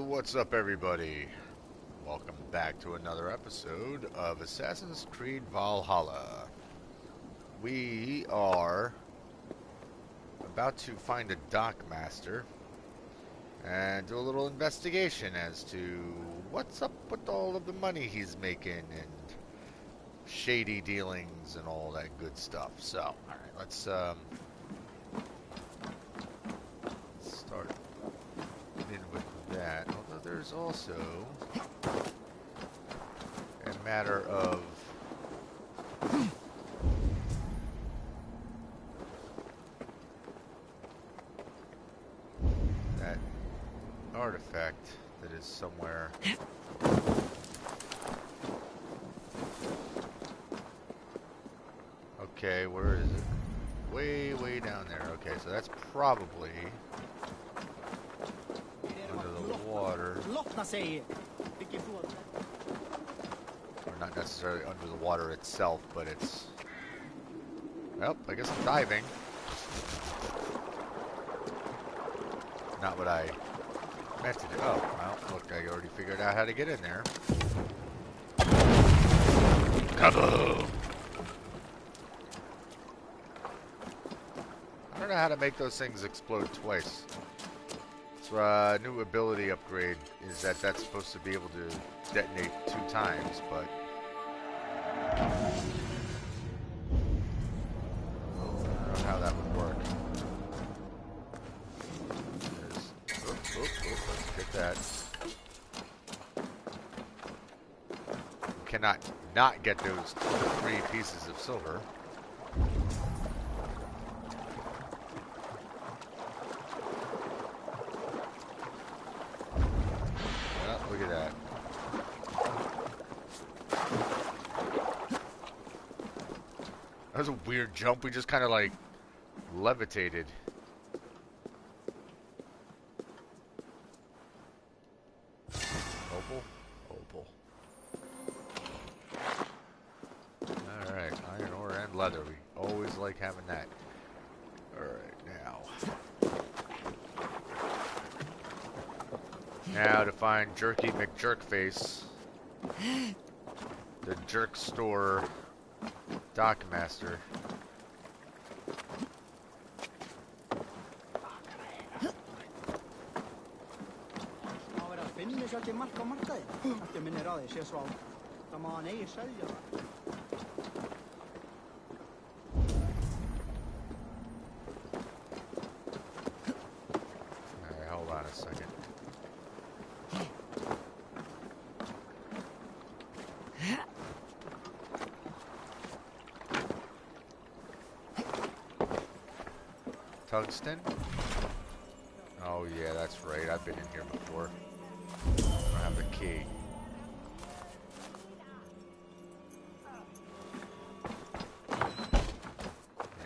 What's up, everybody? Welcome back to another episode of Assassin's Creed Valhalla. We are about to find a dock master and do a little investigation as to what's up with all of the money he's making and shady dealings and all that good stuff. So, alright, let's start in with that. Although there's also a matter of that artifact that is somewhere. Okay, where is it? Way down there. Okay, so that's probably under the water. Or not necessarily under the water itself, but it's... Well, I guess I'm diving. Not what I meant to do. Oh, well, look, I already figured out how to get in there. Kaboom! I don't know how to make those things explode twice. So, new ability upgrade is that that's supposed to be able to detonate 2 times, but... I don't know how that would work. Let's get that. We cannot not get those 3 pieces of silver. Look at that. That was a weird jump. We just kind of like levitated. Opal? Opal. Alright, iron ore and leather. We always like having that. Alright, now. Now to find Jerky McJerkface, the Jerk Store Dock Master. Alright, hold on a second. Tungsten? Oh yeah, that's right. I've been in here before. I don't have the key.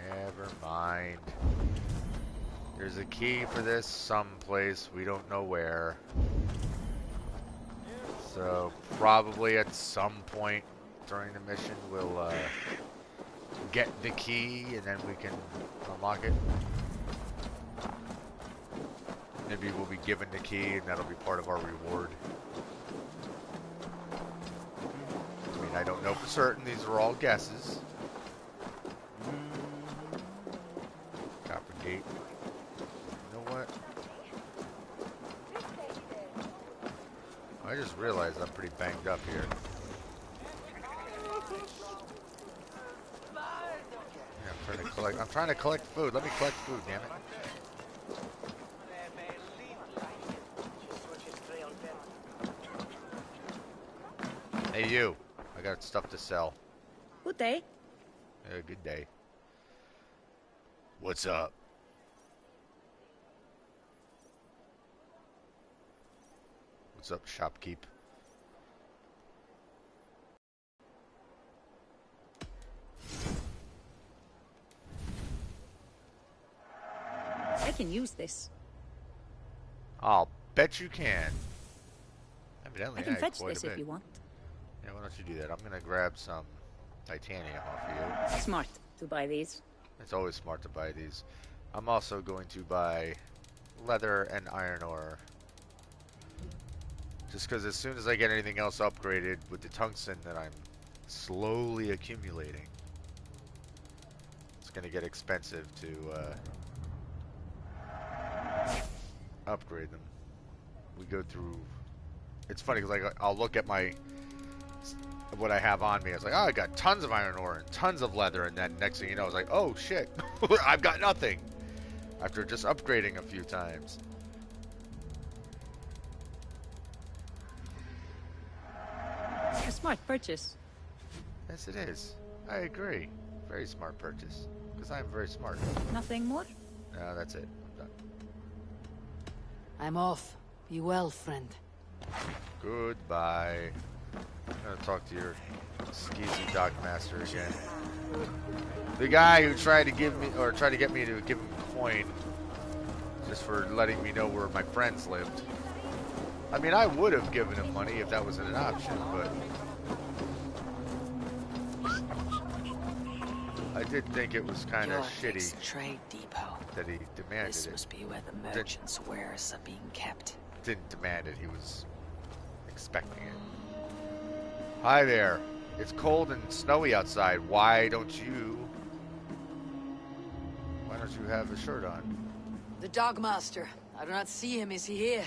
Never mind. There's a key for this someplace. We don't know where. So probably at some point during the mission we'll get the key and then we can unlock it. Maybe we'll be given the key and that'll be part of our reward. I mean, I don't know for certain. These are all guesses. Copper gate. You know what? I just realized I'm pretty banged up here. Yeah, I'm trying to collect food. Let me collect food, damn it. Hey, you. I got stuff to sell. Good day. Yeah, good day. What's up? What's up, shopkeep? I can use this. I'll bet you can. Evidently, I can had fetch quite this a if bit. you want. Yeah, why don't you do that? I'm gonna grab some titanium off of you. Smart to buy these. It's always smart to buy these. I'm also going to buy leather and iron ore. Just because as soon as I get anything else upgraded with the tungsten that I'm slowly accumulating, it's going to get expensive to upgrade them. We go through... It's funny because like, I'll look at what I have on me. It's like, oh, I got tons of iron ore and tons of leather, and then next thing you know, it's like, oh shit, I've got nothing after just upgrading a few times. A smart purchase. Yes, it is. I agree. Very smart purchase. Because I'm very smart. Nothing more? No, that's it. I'm done. I'm off. Be well, friend. Goodbye. I'm gonna talk to your skeezy dock master again. The guy who tried to get me to give him a coin just for letting me know where my friends lived. I mean, I would have given him money if that was an option, but I did think it was kind of shitty trade depot. that he demanded This it. must be where the merchants' wares are being kept. Didn't demand it, he was expecting it. Hi there. It's cold and snowy outside. Why don't you have a shirt on? The Dogmaster. I do not see him. Is he here?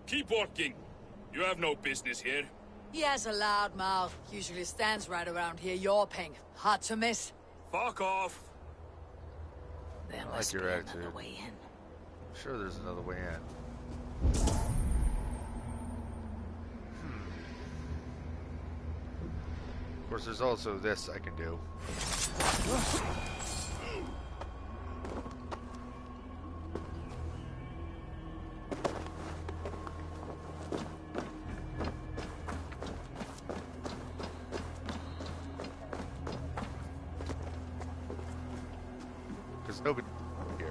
Keep working. You have no business here. He has a loud mouth. Usually stands right around here yawping. Hard to miss. Fuck off. There I like must be your another attitude. way in. I'm sure there's another way in. Of course, there's also this I can do. Because nobody here.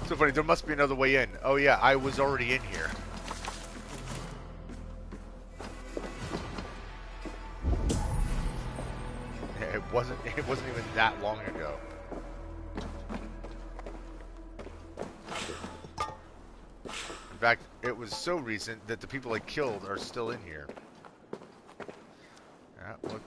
So funny, there must be another way in. Oh yeah, I was already in here. It wasn't even that long ago. In fact, it was so recent that the people I killed are still in here. Yeah, look.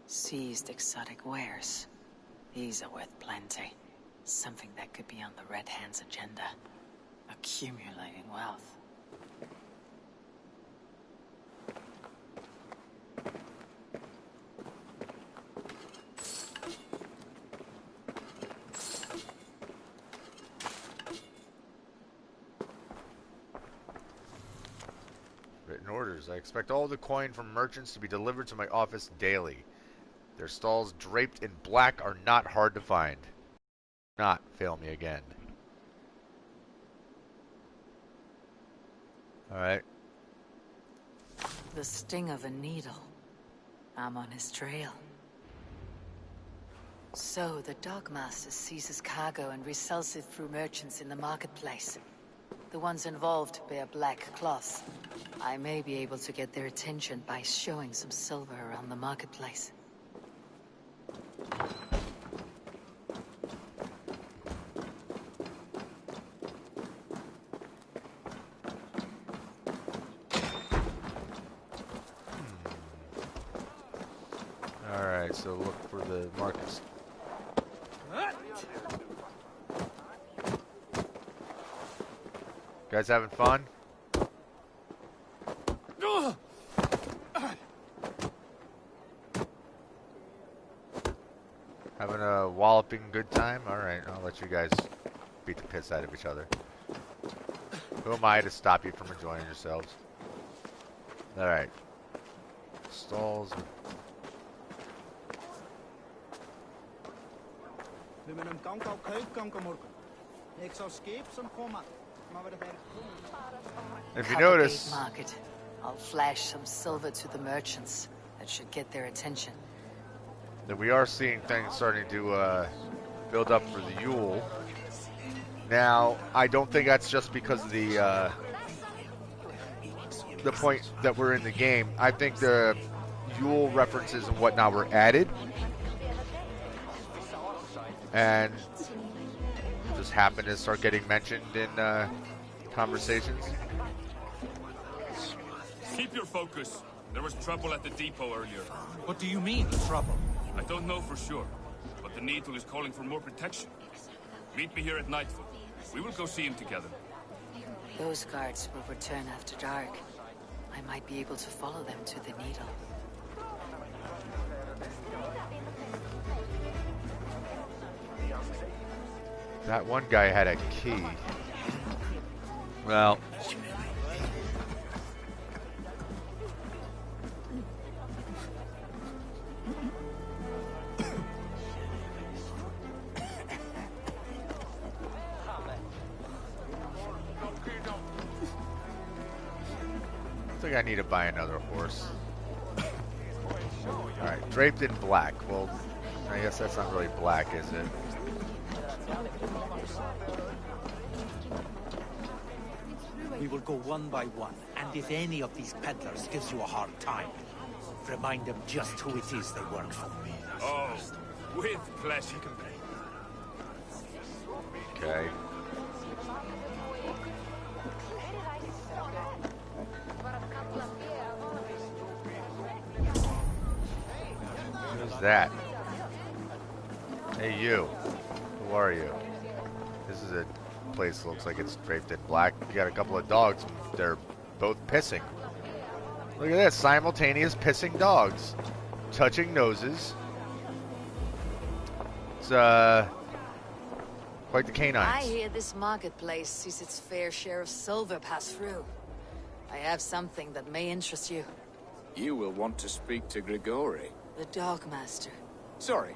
Seized exotic wares. These are worth plenty. Something that could be on the Red Hand's agenda. Accumulating wealth. Written orders. I expect all the coin from merchants to be delivered to my office daily. Their stalls draped in black are not hard to find. Not fail me again. Alright. The sting of a needle. I'm on his trail. So, the Dogmaster seizes cargo and resells it through merchants in the marketplace. The ones involved bear black cloths. I may be able to get their attention by showing some silver around the marketplace. Alright, so look for the markets. Guys having fun? Having a walloping good time? Alright, I'll let you guys beat the piss out of each other. Who am I to stop you from enjoying yourselves? Alright. Stalls. If you notice, Market. I'll flash some silver to the merchants. That should get their attention. that we are seeing things starting to build up for the Yule. Now, I don't think that's just because of the point that we're in the game. I think the Yule references and whatnot were added, and just happened to start getting mentioned in conversations. Keep your focus. There was trouble at the depot earlier. What do you mean, trouble? I don't know for sure, but the Needle is calling for more protection. Meet me here at nightfall. We will go see him together. Those guards will return after dark. I might be able to follow them to the Needle. That one guy had a key. Well, I think I need to buy another horse. Alright, draped in black. Well, I guess that's not really black, is it? We will go one by one, and if any of these peddlers gives you a hard time, remind them just who it is they work for. Oh, with pleasure. Okay. Who's that? Hey, you. Who are you? This is a place that looks like it's draped in black. You got a couple of dogs. And they're both pissing. Look at this. Simultaneous pissing dogs. Touching noses. It's, quite the canines. I hear this marketplace sees its fair share of silver pass through. I have something that may interest you. You will want to speak to Grigori. The Dogmaster. Sorry,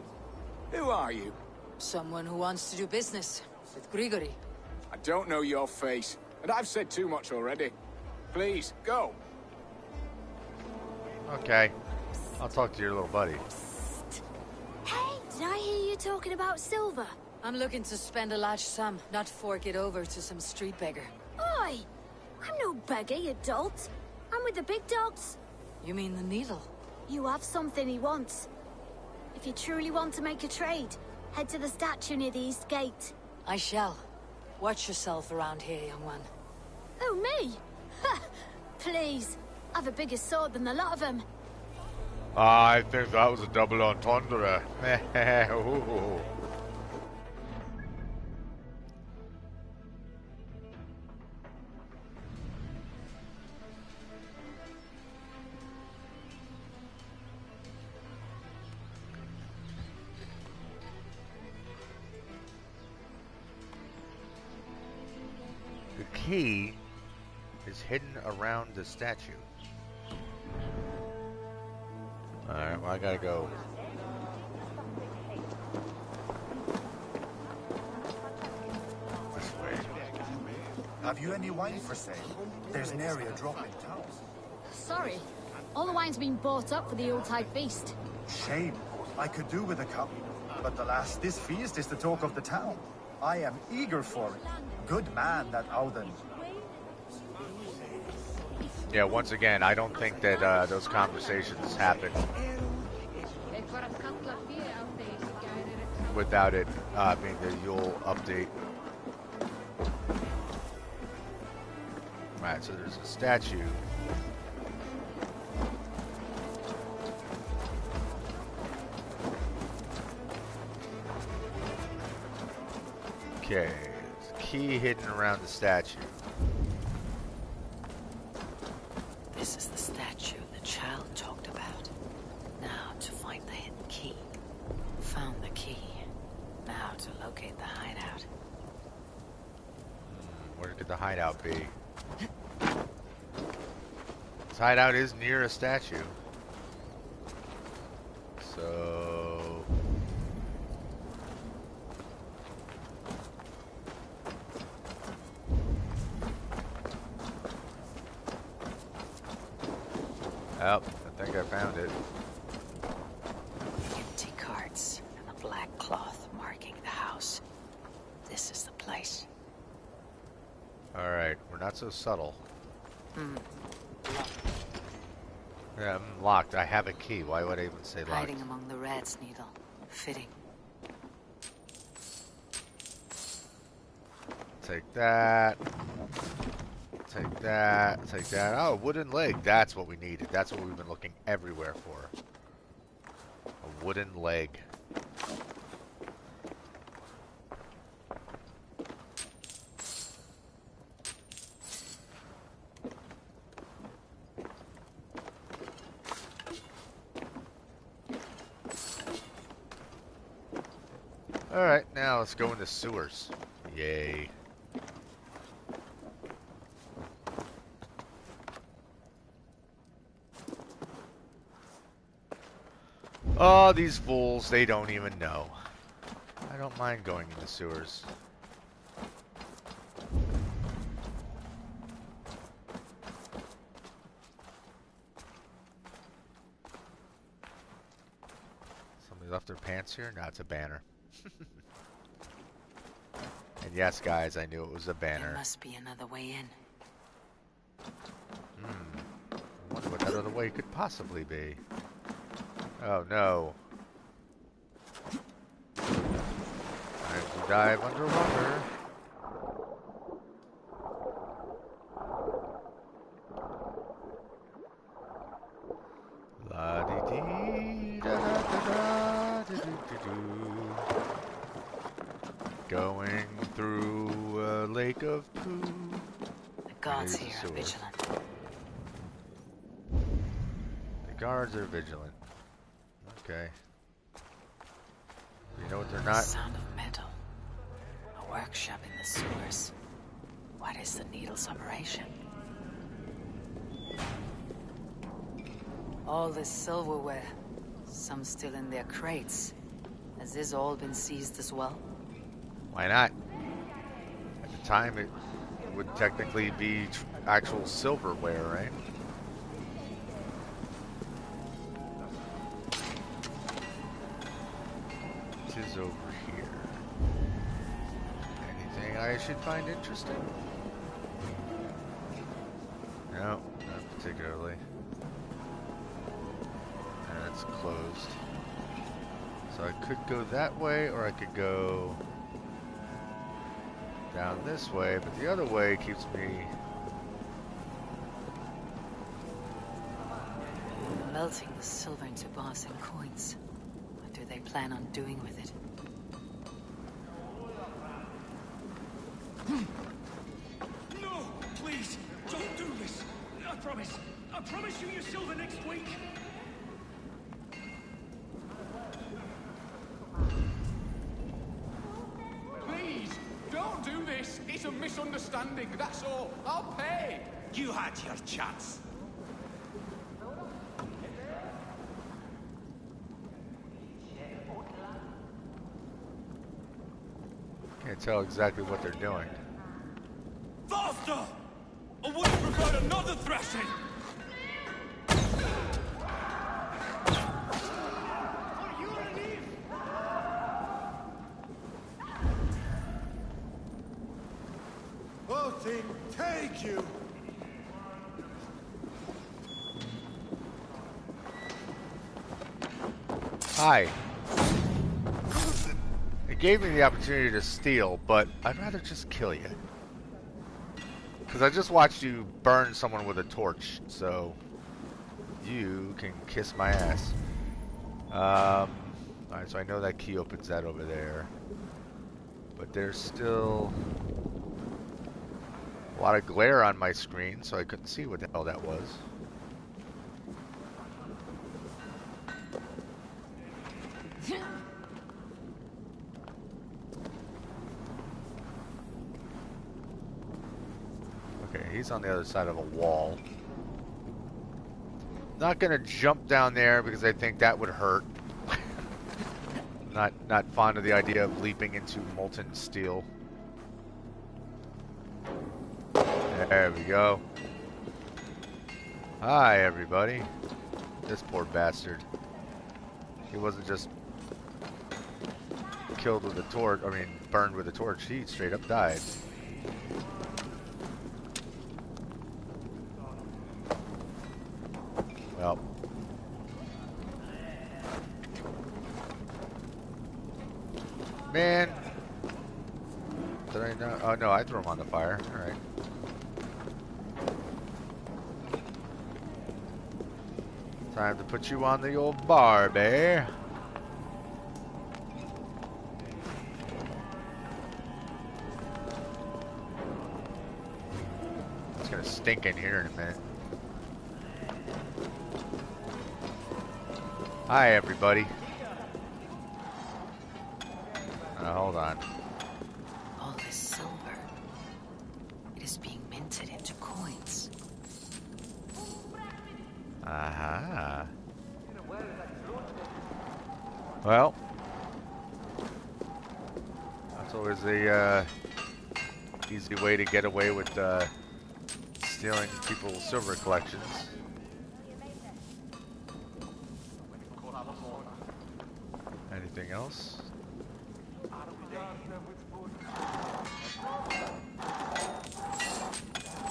who are you? Someone who wants to do business with Grigori. I don't know your face, and I've said too much already. Please, go. Okay. I'll talk to your little buddy. Hey, did I hear you talking about silver? I'm looking to spend a large sum, not fork it over to some street beggar. Oi! I'm no beggar, you dolt. I'm with the big dogs. You mean the Needle? You have something he wants. If you truly want to make a trade, head to the statue near the East Gate. I shall. Watch yourself around here, young one. Oh, me? Ha! Please. I've a bigger sword than the lot of them. I think that was a double entendre. Ooh. The key is hidden around the statue. Alright, well, I gotta go. This way. Have you any wine for sale? There's an area drop in town. Sorry. All the wine's been bought up for the old-type beast. Shame. I could do with a cup. But alas, this feast is the talk of the town. I am eager for it. Good man, that Auden. Yeah, once again, I don't think that those conversations happen without it being the Yule update. Right, so there's a statue. Okay, there's a key hidden around the statue. This is the statue the child talked about. Now to find the hidden key. Found the key. Now to locate the hideout. Where could the hideout be? This hideout is near a statue. So... Yep, I think I found it. Empty not so subtle. Hmm. Yeah, I'm locked. I have a key. Why would I even say locked? Hiding among the rat's needle. Fitting. Take that. Take that. Take that. Oh, wooden leg. That's what we needed. That's what we've been looking everywhere for. A wooden leg. Alright, now let's go into sewers. Yay. Oh, these fools, they don't even know. I don't mind going into sewers. Somebody left their pants here? No, it's a banner. And yes, guys, I knew it was a banner. There must be another way in. I wonder what that other way could possibly be. Oh no. Time to dive underwater. La dee dee da da da da da doo doo doo. Going through a lake of poo. The guards Maybe here the are sewer. vigilant. The guards are vigilant. Okay. You know what they're not? Sound of metal. A workshop in the sewers. What is the needle's operation? All this silverware. Some still in their crates. Has this all been seized as well? Why not? At the time, it would technically be actual silverware, right? What is over here? Anything I should find interesting? No, not particularly. And it's closed. So I could go that way, or I could go down this way, but the other way keeps me... Melting the silver into bars and coins. What do they plan on doing with it? No! Please! Don't do this! I promise! I promise you your silver next week! Please, don't do this. It's a misunderstanding, that's all. I'll pay. You had your chance. Can't tell exactly what they're doing. Faster! I would have preferred another thrashing! Bothing, take you! Hi. It gave me the opportunity to steal, but I'd rather just kill you. Because I just watched you burn someone with a torch, so you can kiss my ass. Alright, so I know that key opens that over there. But there's still a lot of glare on my screen, so I couldn't see what the hell that was. Okay, he's on the other side of a wall. Not gonna jump down there because I think that would hurt. Not fond of the idea of leaping into molten steel. There we go. Hi, everybody. This poor bastard. He wasn't just killed with a torch, I mean, burned with a torch. He straight up died. Well. Man. Did I know? Oh, no, I threw him on the fire. Alright. Time to put you on the old Barbie. It's gonna stink in here in a minute. Hi, everybody. Hold on. All this silver. It is being minted into coins. Aha. Well, that's always the easy way to get away with stealing people's silver collections. Anything else?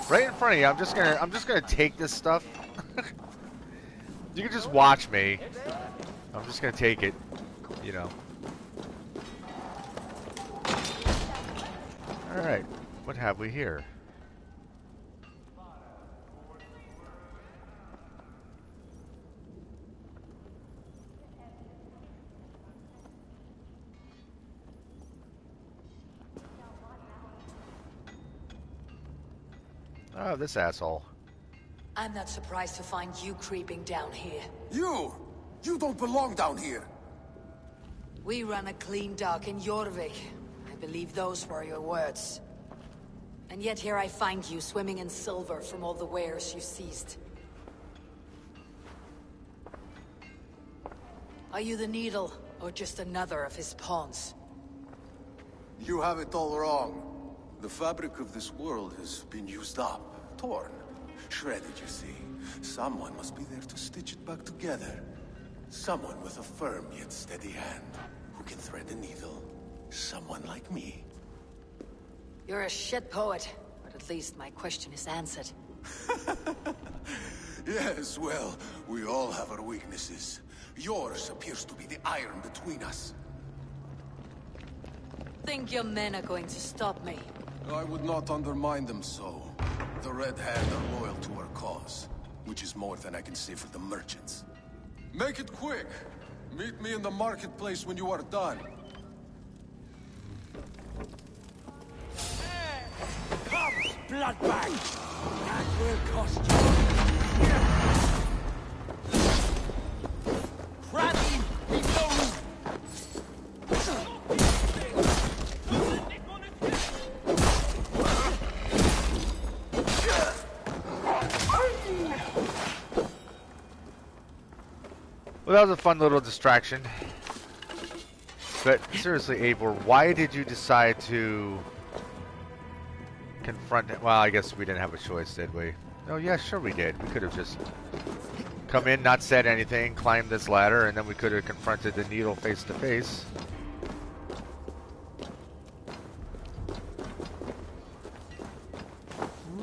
Right in front of you. I'm just gonna take this stuff. You can just watch me. I'm just gonna take it, you know. All right, what have we here? Oh, this asshole. I'm not surprised to find you creeping down here. You! You don't belong down here! We run a clean dock in Jorvik. I believe those were your words. And yet here I find you swimming in silver from all the wares you seized. Are you the Needle, or just another of his pawns? You have it all wrong. The fabric of this world has been used up, torn, shredded, you see. Someone must be there to stitch it back together. Someone with a firm yet steady hand, who can thread the needle. Someone like me. You're a shit poet, but at least my question is answered. Yes, well, we all have our weaknesses. Yours appears to be the iron between us. Think your men are going to stop me? I would not undermine them so. The Red Hand are loyal to our cause, which is more than I can say for the merchants. Make it quick! Meet me in the marketplace when you are done. Cops, bloodbag! That will cost you. Crabby, we go! Well, that was a fun little distraction. But seriously, Eivor, why did you decide to confront him? Well, I guess we didn't have a choice, did we? Oh, yeah, sure we did. We could have just come in, not said anything, climbed this ladder, and then we could have confronted the Needle face to face.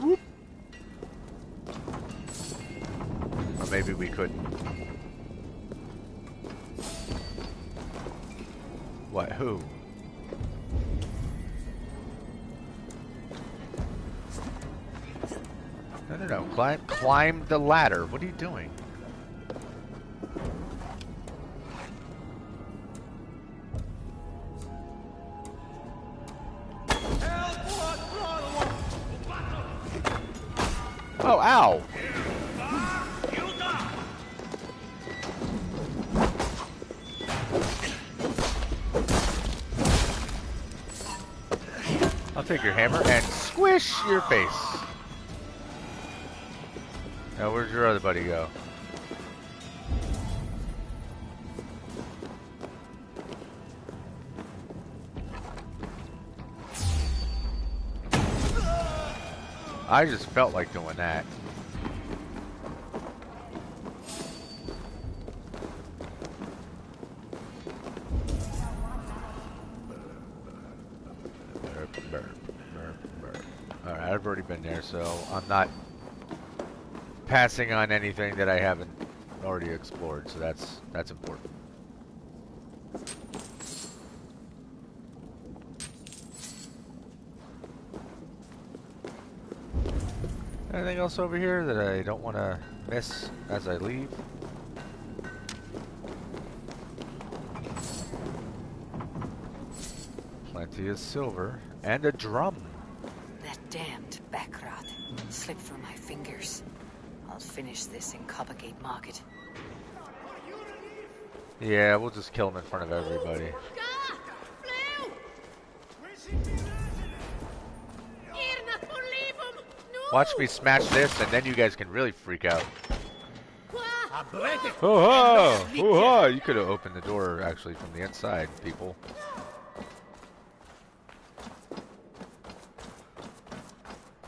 Whoop. Or maybe we couldn't. What? Who? No. Climb the ladder. What are you doing? Oh, ow! I'll take your hammer and squish your face. Now, where'd your other buddy go? I just felt like doing that. Alright, I've already been there, so I'm not passing on anything that I haven't already explored, so that's important. Anything else over here that I don't want to miss as I leave? Plenty of silver and a drum. That damned backrot slipped through my fingers. I'll finish this in Coppergate Market. Yeah, we'll just kill him in front of everybody. Watch me smash this, and then you guys can really freak out. Oh-ha! Oh-ha! You could have opened the door, actually, from the inside, people.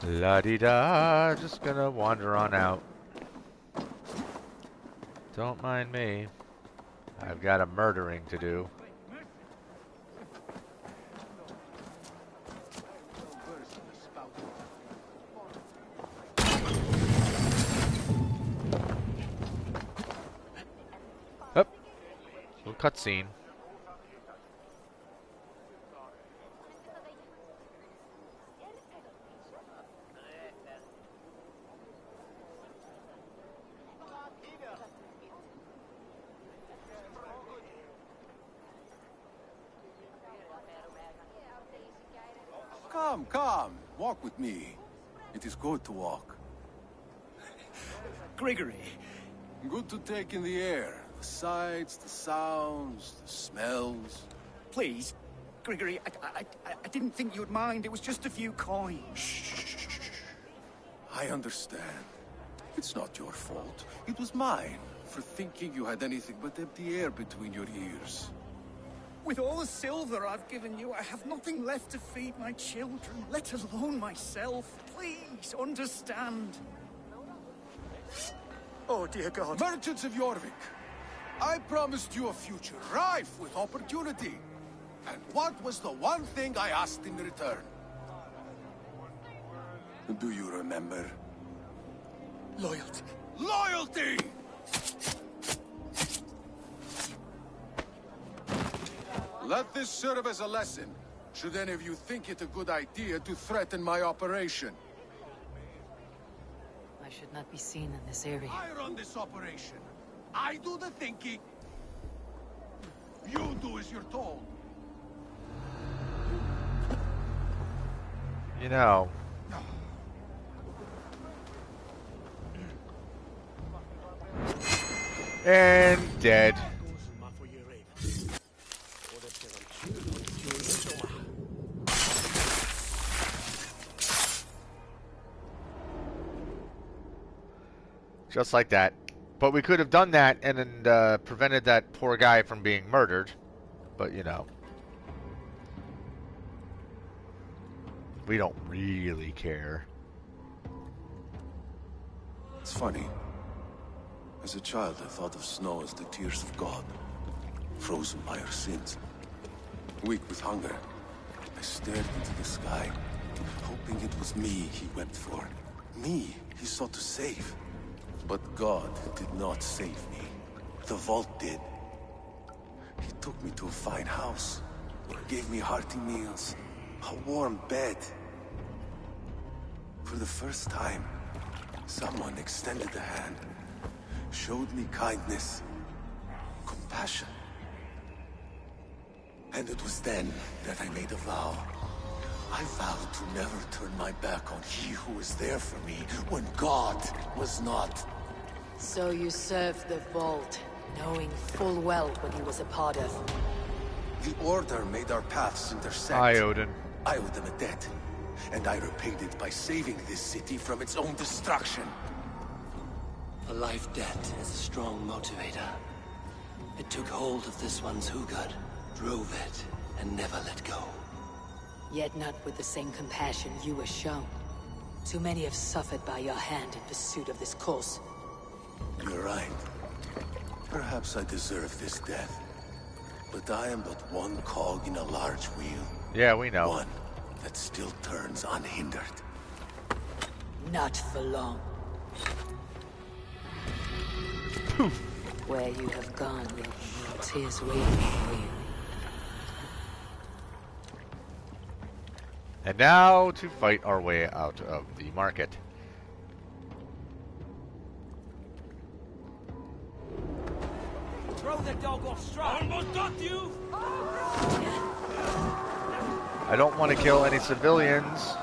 La-di-da, just gonna wander on out. Don't mind me. I've got a murdering to do. Up. Little cutscene. Come, come. Walk with me. It is good to walk. Gregory. Good to take in the air. The sights, the sounds, the smells. Please, Gregory, I didn't think you'd mind. It was just a few coins. Shh. I understand. It's not your fault. It was mine for thinking you had anything but empty air between your ears. With all the silver I've given you, I have nothing left to feed my children, let alone myself. Please, understand. Oh, dear God. Merchants of Jorvik, I promised you a future rife with opportunity. And what was the one thing I asked in return? Do you remember? Loyalty. Loyalty! Let this serve as a lesson, should any of you think it a good idea to threaten my operation. I should not be seen in this area. I run this operation. I do the thinking. You do as you're told. You know. And dead. Just like that. But we could have done that and then prevented that poor guy from being murdered. But, you know. We don't really care. It's funny. As a child, I thought of snow as the tears of God, frozen by our sins. Weak with hunger, I stared into the sky, hoping it was me he wept for. Me he sought to save. But God did not save me. The vault did. He took me to a fine house, gave me hearty meals, a warm bed. For the first time, someone extended a hand, showed me kindness, compassion. And it was then that I made a vow. I vowed to never turn my back on he who was there for me when God was not. So you served the Vault, knowing full well what he was a part of. The Order made our paths intersect. Hi, Odin. I owed them a debt, and I repaid it by saving this city from its own destruction. A life debt is a strong motivator. It took hold of this one's Hugad, drove it, and never let go. Yet not with the same compassion you were shown. Too many have suffered by your hand in pursuit of this cause. You're right. Perhaps I deserve this death. But I am but one cog in a large wheel. Yeah, we know. One that still turns unhindered. Not for long. Where you have gone, there are no tears waiting for you. And now to fight our way out of the market. Throw the dog off stride. Almost got you. I don't want to kill any civilians.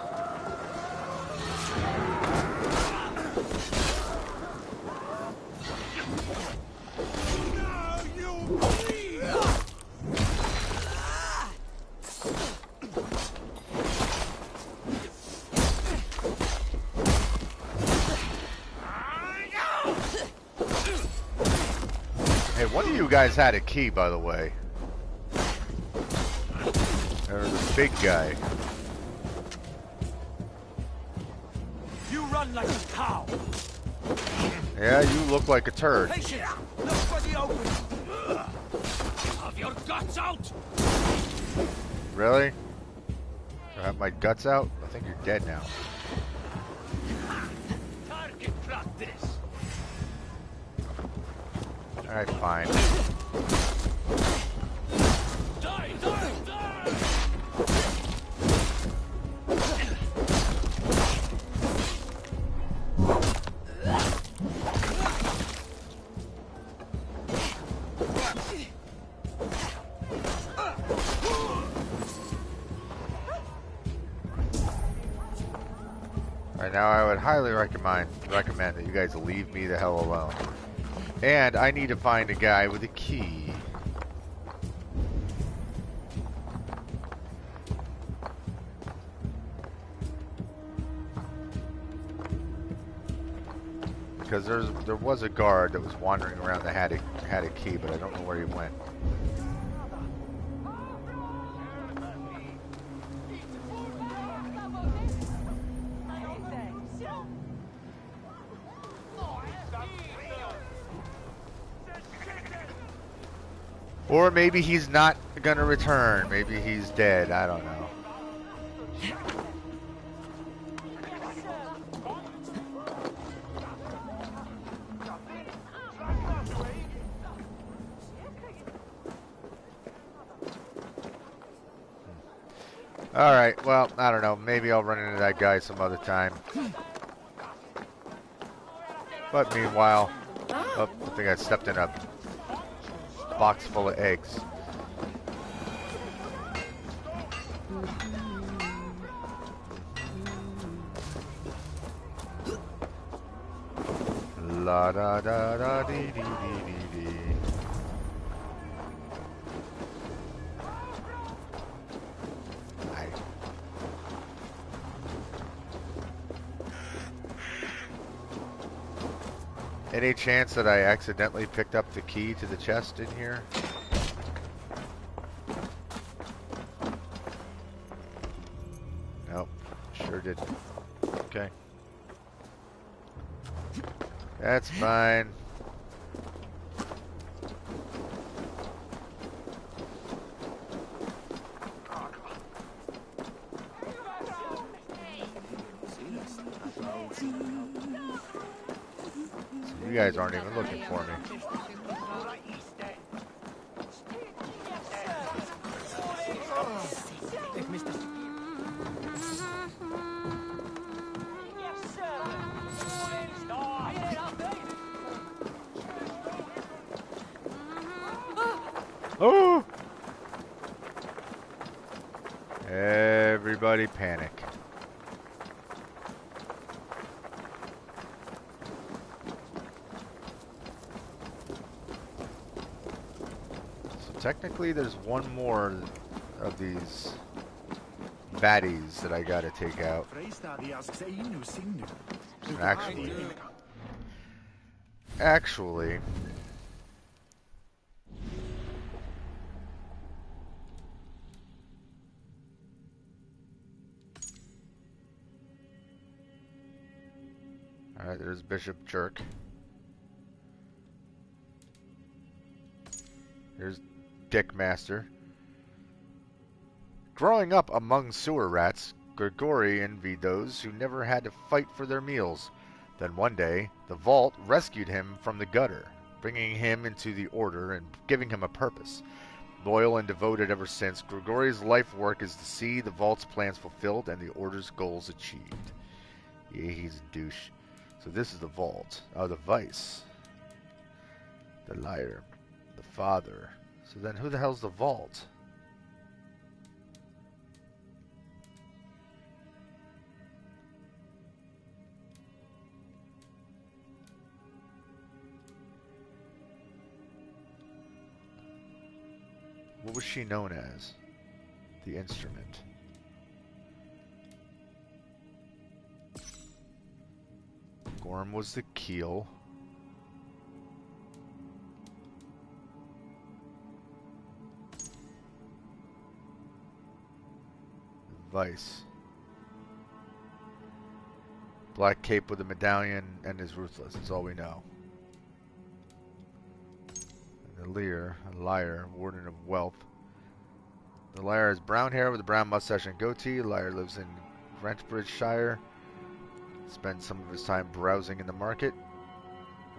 Hey, one of you guys had a key, by the way. There's a big guy. You run like a cow. Yeah, you look like a turd. Patient. Look for the opening. Have your guts out. Really? I have my guts out? I think you're dead now. Target practice. Alright, fine. Die, die, die. Right now, I would highly recommend that you guys leave me the hell alone. And I need to find a guy with a key. Because there was a guard that was wandering around that had a key, but I don't know where he went. Or maybe he's not gonna return. Maybe he's dead. I don't know. Alright, well, I don't know. Maybe I'll run into that guy some other time. But meanwhile... Oh, I think I stepped in a box full of eggs. La da da da dee dee dee dee dee. Any chance that I accidentally picked up the key to the chest in here? Nope, sure didn't. Okay. That's fine. You guys aren't even looking for me. Oh! Everybody panic. Technically, there's one more of these baddies that I gotta take out. Actually, all right, there's Bishop Jerk. Here's Dickmaster. Growing up among sewer rats, Grigori envied those who never had to fight for their meals. Then one day, the vault rescued him from the gutter, bringing him into the Order and giving him a purpose. Loyal and devoted ever since, Grigori's life work is to see the Vault's plans fulfilled and the Order's goals achieved. Yeah, he's a douche. So this is the Vault. Oh, the Vice. The Liar. The Father. So then who the hell's the Vault? What was she known as? The Instrument. Gorm was the Keel. Vice. Black cape with a medallion and is ruthless. That's all we know. And the liar, warden of wealth. The liar has brown hair with a brown mustache and goatee. The liar lives in Grantbridgeshire. Spends some of his time browsing in the market.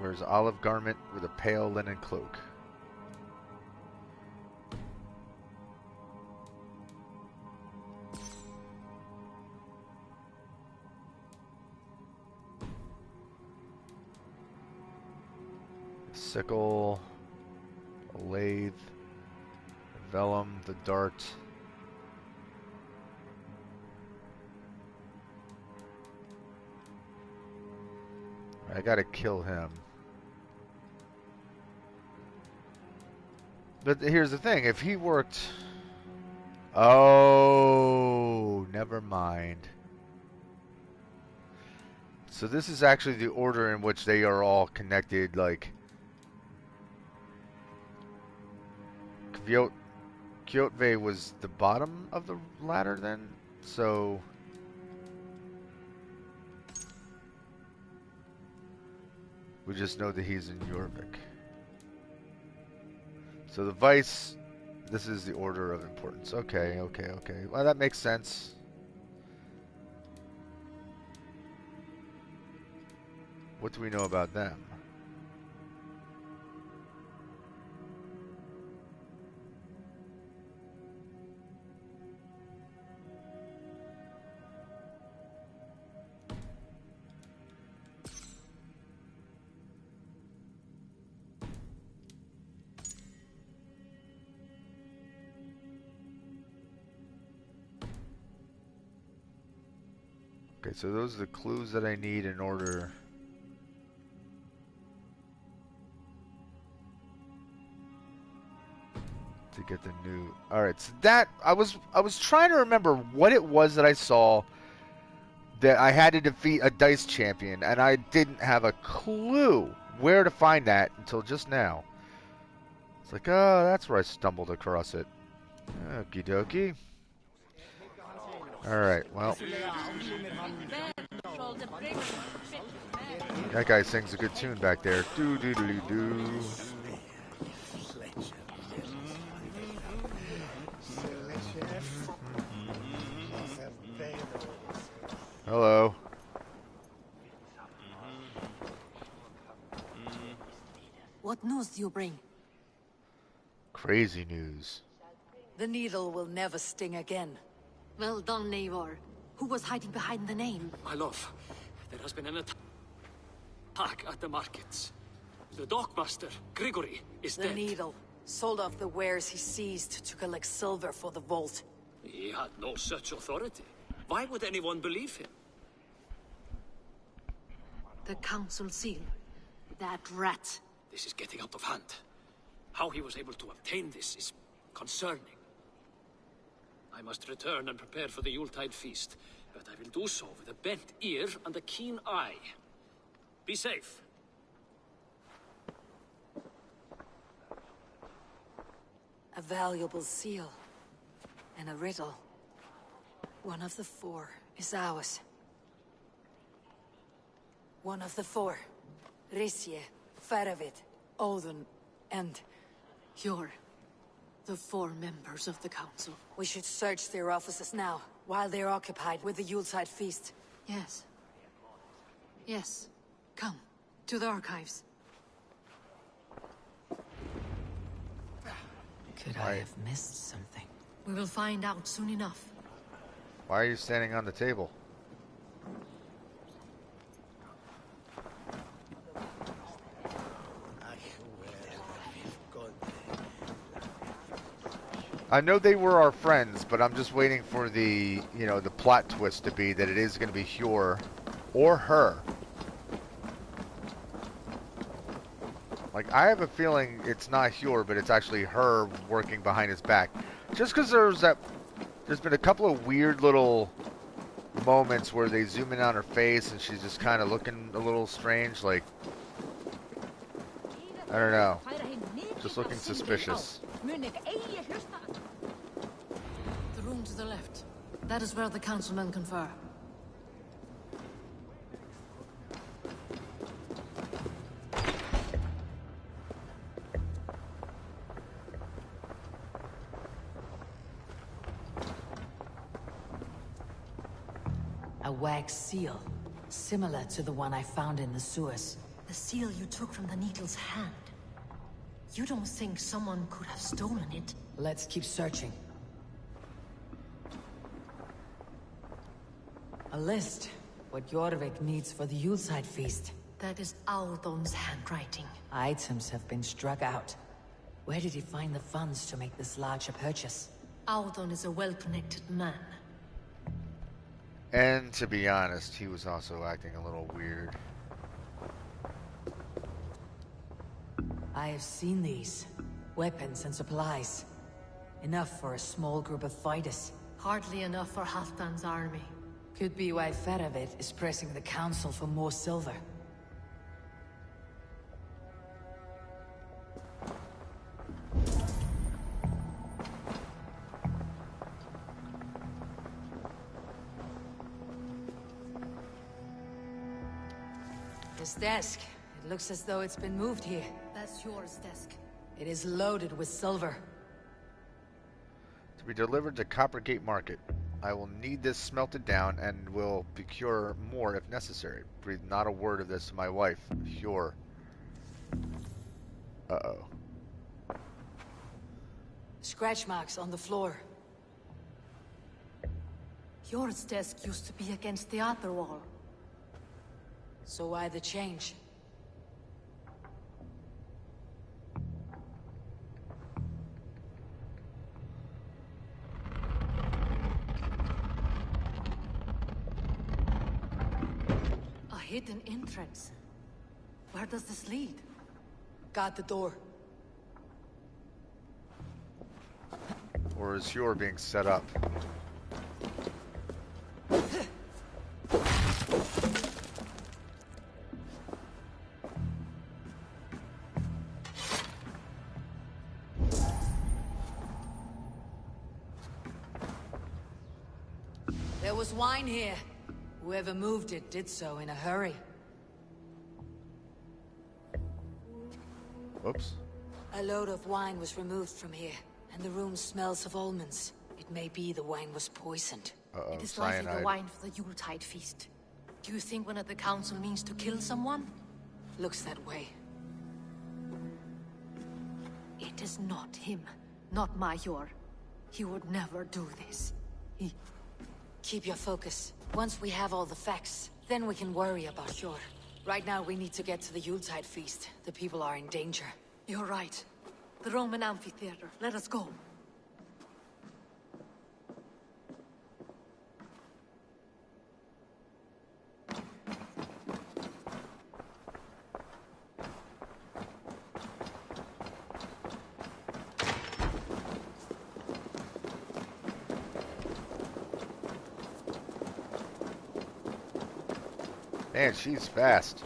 Wears olive garment with a pale linen cloak. Sickle, a lathe, a vellum, the dart. I gotta kill him. But here's the thing, if he worked... Oh, never mind. So this is actually the order in which they are all connected, like... Kyotvay was the bottom of the ladder then? So... we just know that he's in Jorvik. So the Vice, this is the order of importance. Okay. Well, that makes sense. What do we know about them? Okay, so those are the clues that I need in order to get the new... Alright, so that... I was trying to remember what it was that I saw that I had to defeat a dice champion, and I didn't have a clue where to find that until just now. It's like, oh, that's where I stumbled across it. Okie dokie. Alright, well... that guy sings a good tune back there. Do-do-do-do-do. Hello. What news do you bring? Crazy news. The needle will never sting again. Well done, Eivor. Who was hiding behind the name? My love, there has been an attack at the markets. The dockmaster, Grigory, is dead. The needle sold off the wares he seized to collect silver for the vault. He had no such authority. Why would anyone believe him? The council seal. That rat. This is getting out of hand. How he was able to obtain this is concerning. I must return and prepare for the Yuletide feast, but I will do so with a bent ear and a keen eye. Be safe. A valuable seal. And a riddle. One of the four is ours. One of the four. Risje, Faravid, Odin, and... You're the four members of the council. We should search their offices now, while they're occupied with the Yuletide feast. Yes. Yes. Come, to the archives. Could I have missed something? We will find out soon enough. Why are you standing on the table? I know they were our friends, but I'm just waiting for the, the plot twist to be that it is going to be Hjor or her. Like, I have a feeling it's not Hjor, but it's actually her working behind his back. Just because there's been a couple of weird little moments where they zoom in on her face and she's just kind of looking a little strange, like, I don't know, just looking suspicious. The room to the left. That is where the councilmen confer. A wax seal, similar to the one I found in the sewers. The seal you took from the Needle's hand. You don't think someone could have stolen it? Let's keep searching. A list. What Jorvik needs for the Yuletide feast. That is Audon's handwriting. Items have been struck out. Where did he find the funds to make this larger purchase? Audon is a well-connected man. And to be honest, he was also acting a little weird. I have seen these. Weapons and supplies. Enough for a small group of fighters. Hardly enough for Halfdan's army. Could be why Feravid is pressing the council for more silver. This desk. It looks as though it's been moved here. That's Hjor's desk. It is loaded with silver. To be delivered to Coppergate Market. I will need this smelted down and will procure more if necessary. Breathe not a word of this to my wife, Hjor. Uh-oh. Scratch marks on the floor. Hjor's desk used to be against the other wall. So why the change? A hidden entrance. Where does this lead? Got the door. Or is Hjor being set up? There was wine here. Whoever moved it did so in a hurry. Whoops. A load of wine was removed from here, and the room smells of almonds. It may be the wine was poisoned. Uh-oh, it is likely cyanide. the wine for the Yuletide feast. Do you think one of the council means to kill someone? Looks that way. It is not him, not Major. He would never do this. Keep your focus. Once we have all the facts, then we can worry about Hjor. Right now, we need to get to the Yuletide feast. The people are in danger. You're right. The Roman amphitheater. Let us go. Man, she's fast.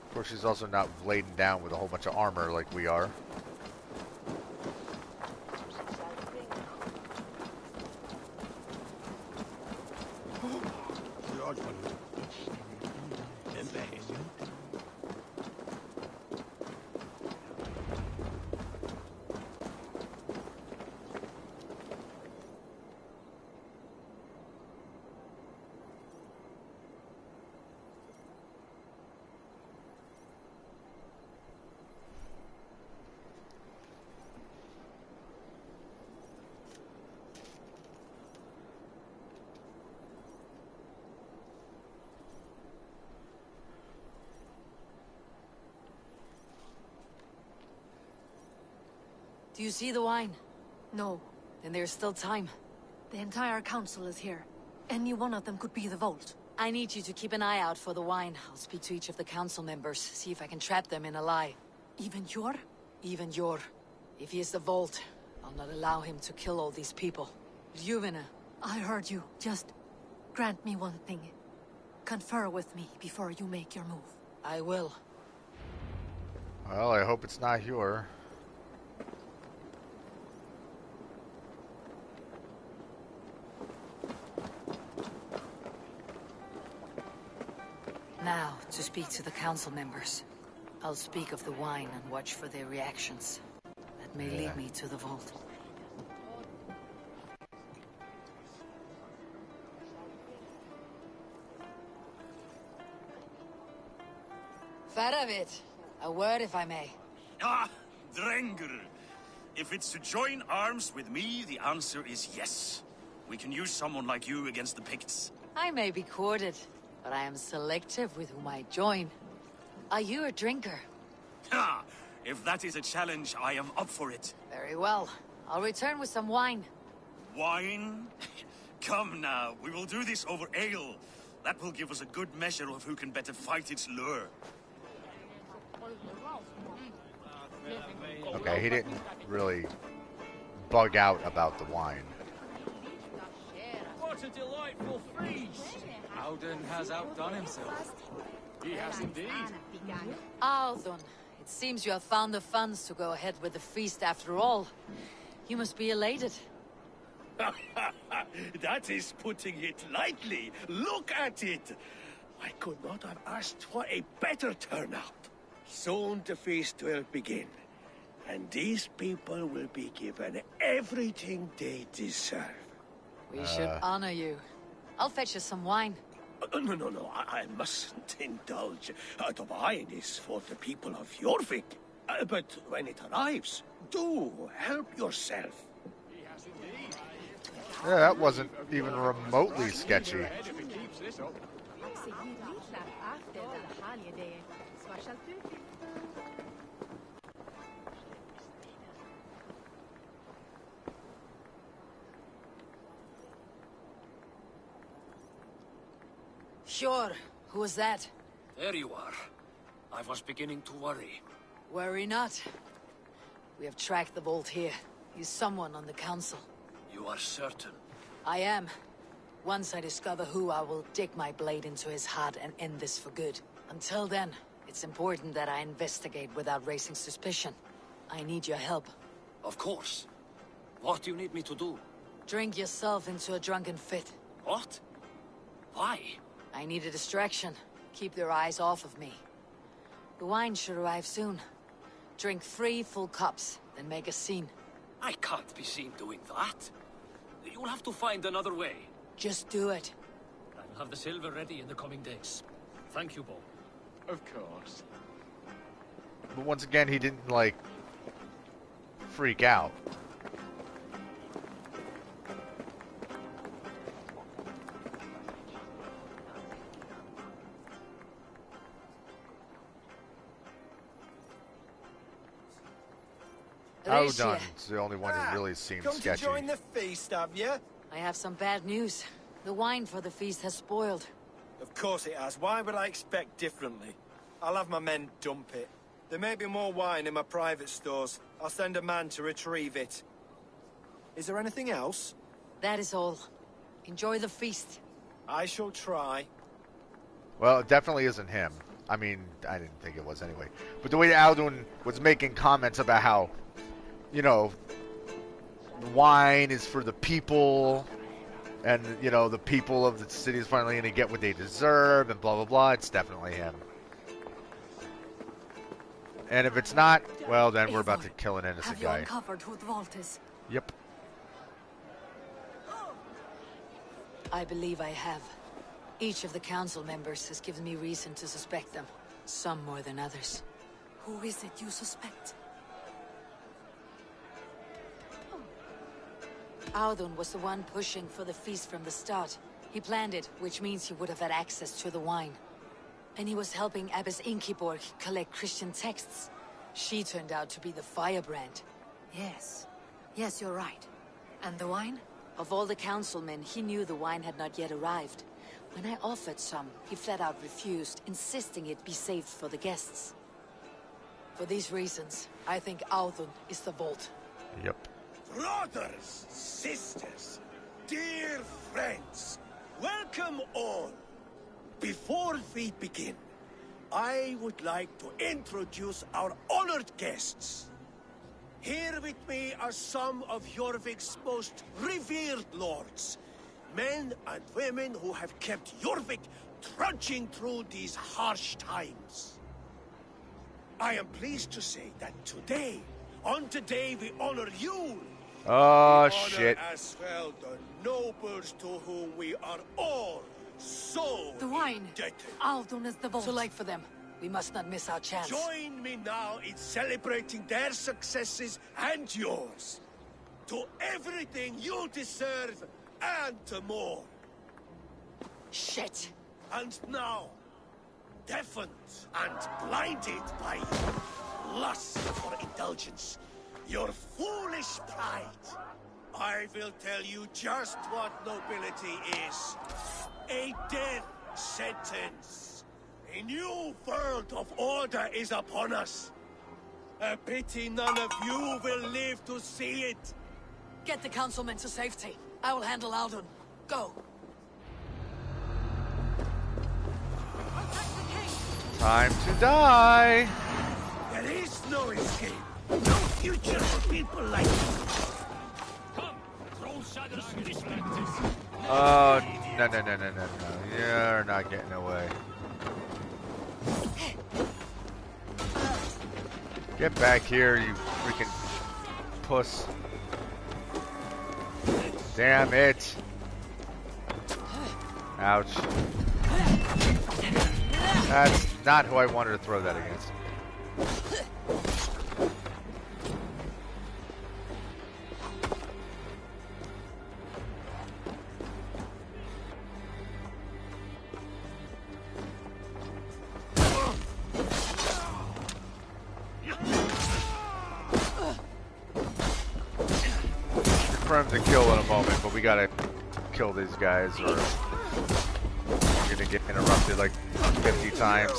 Of course, she's also not laden down with a whole bunch of armor like we are. Do you see the wine? No. Then there's still time. The entire council is here. Any one of them could be the vault. I need you to keep an eye out for the wine. I'll speak to each of the council members, see if I can trap them in a lie. Even Yor? Even Yor. If he is the vault, I'll not allow him to kill all these people. Ljuvina. I heard you. Just grant me one thing. Confer with me before you make your move. I will. Well, I hope it's not Yor. Now, to speak to the council members. I'll speak of the wine and watch for their reactions. That may lead me to the vault. Faravit, a word if I may. Ah, Drengr. If it's to join arms with me, the answer is yes. We can use someone like you against the Picts. I may be courted, but I am selective with whom I join. Are you a drinker? Ha! If that is a challenge, I am up for it. Very well. I'll return with some wine. Wine? Come now, we will do this over ale. That will give us a good measure of who can better fight its lure. Okay, he didn't really bug out about the wine. What a delightful feast! Alden has outdone himself. He has indeed. Aldon, it seems you have found the funds to go ahead with the feast after all. You must be elated. That is putting it lightly. Look at it. I could not have asked for a better turnout. Soon the feast will begin. And these people will be given everything they deserve. We should honor you. I'll fetch you some wine. No. I mustn't indulge. The wine is for the people of Jorvik. But when it arrives, do help yourself. Yeah, that wasn't even remotely sketchy. Sure. Who was that? There you are. I was beginning to worry. Worry not. We have tracked the vault here. He's someone on the council. You are certain? I am. Once I discover who, I will dig my blade into his heart and end this for good. Until then, it's important that I investigate without raising suspicion. I need your help. Of course. What do you need me to do? Drink yourself into a drunken fit. What? Why? I need a distraction. Keep their eyes off of me. The wine should arrive soon. Drink 3 full cups, then make a scene. I can't be seen doing that. You'll have to find another way. Just do it. I'll have the silver ready in the coming days. Thank you, Bo. Of course. But once again, he didn't, like, freak out. Audun's the only one who really seems sketchy. Come to join the feast, have you? I have some bad news. The wine for the feast has spoiled. Of course it has. Why would I expect differently? I'll have my men dump it. There may be more wine in my private stores. I'll send a man to retrieve it. Is there anything else? That is all. Enjoy the feast. I shall try. Well, it definitely isn't him. I mean, I didn't think it was anyway. But the way Audun was making comments about how, you know, wine is for the people, and, you know, the people of the city is finally going to get what they deserve, and blah, blah, blah, it's definitely him. And if it's not, well, then we're about to kill an innocent guy. Have you uncovered who the vault is? Yep. I believe I have. Each of the council members has given me reason to suspect them. Some more than others. Who is it you suspect? Audun was the one pushing for the feast from the start. He planned it, which means he would have had access to the wine. And he was helping Abbess Ingeborg collect Christian texts. She turned out to be the firebrand. Yes. Yes, you're right. And the wine? Of all the councilmen, he knew the wine had not yet arrived. When I offered some, he flat out refused, insisting it be saved for the guests. For these reasons, I think Audun is the vault. Yep. Brothers, sisters, dear friends, welcome all. Before we begin, I would like to introduce our honored guests. Here with me are some of Jorvik's most revered lords. Men and women who have kept Jorvik trudging through these harsh times. I am pleased to say that today, on today we honor you. Oh, we shit. honor as well the nobles to whom we are all so The wine. indebted. Audun is the vault. Too late for them. We must not miss our chance. Join me now in celebrating their successes and yours. To everything you deserve and to more. Shit. And now, deafened and blinded by your lust for indulgence, your foolish pride, I will tell you just what nobility is. A death sentence. A new world of order is upon us. A pity none of you will live to see it. Get the councilmen to safety. I will handle Audun. Go. Time to die. There is no escape. No future for people like you. Come, throw shadows in this practice. Oh, no. You're not getting away. Get back here, you freaking puss. Damn it. Ouch. That's not who I wanted to throw that against. To kill in a moment, but we gotta kill these guys or we're gonna get interrupted like 50 times.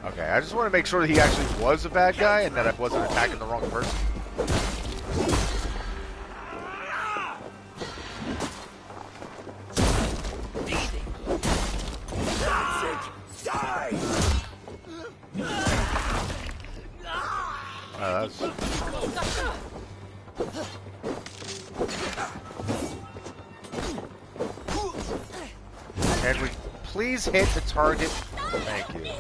Okay, I just want to make sure that he actually was a bad guy and that I wasn't attacking the wrong person. Can we please hit the target? Thank you.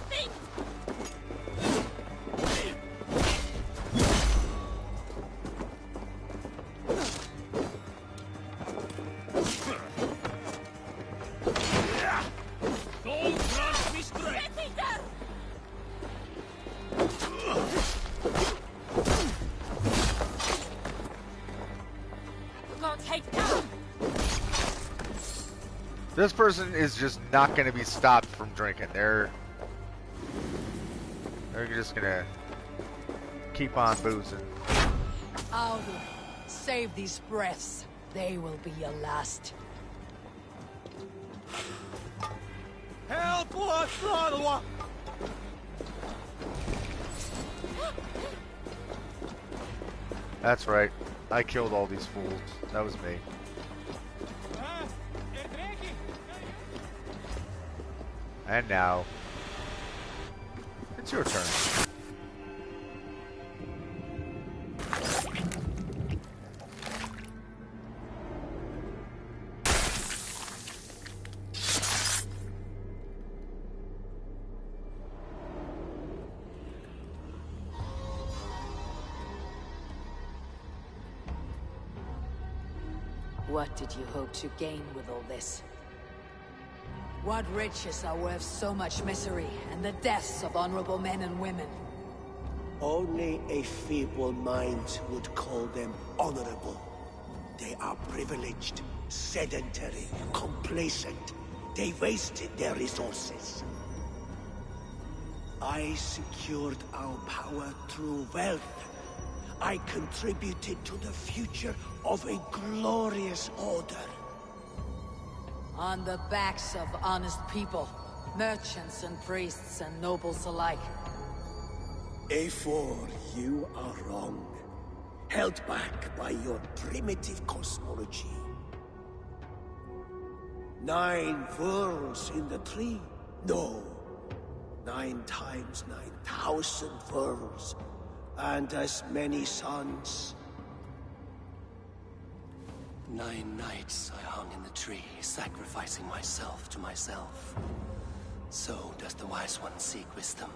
This person is just not going to be stopped from drinking. They're just going to keep on boozing. Audun, save these breaths. They will be your last. Help us, brother! That's right. I killed all these fools. That was me. And now, It's your turn. What did you hope to gain with all this? What riches are worth so much misery and the deaths of honorable men and women? Only a feeble mind would call them honorable. They are privileged, sedentary, complacent. They wasted their resources. I secured our power through wealth. I contributed to the future of a glorious order. On the backs of honest people, merchants and priests and nobles alike. A4, you are wrong. Held back by your primitive cosmology. 9 worlds in the tree? No. 9 times 9,000 worlds. And as many suns. 9 nights I hung in the tree, sacrificing myself to myself. So does the wise one seek wisdom.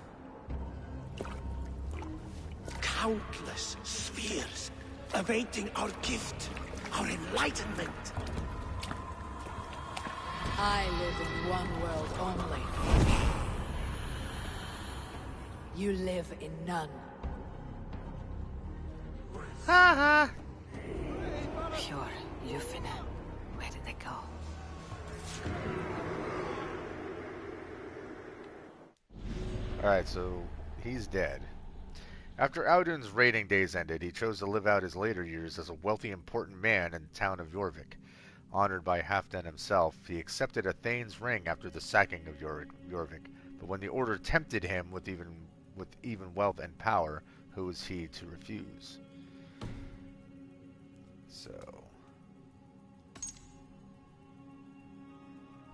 Countless spheres, awaiting our gift, our enlightenment. I live in one world only. You live in none. Haha. Pure Lufina. Where did they go? Alright, so he's dead. After Audun's raiding days ended, he chose to live out his later years as a wealthy, important man in the town of Jorvik. Honored by Halfdan himself, he accepted a Thane's ring after the sacking of Jorvik, but when the order tempted him with even wealth and power, who was he to refuse? So,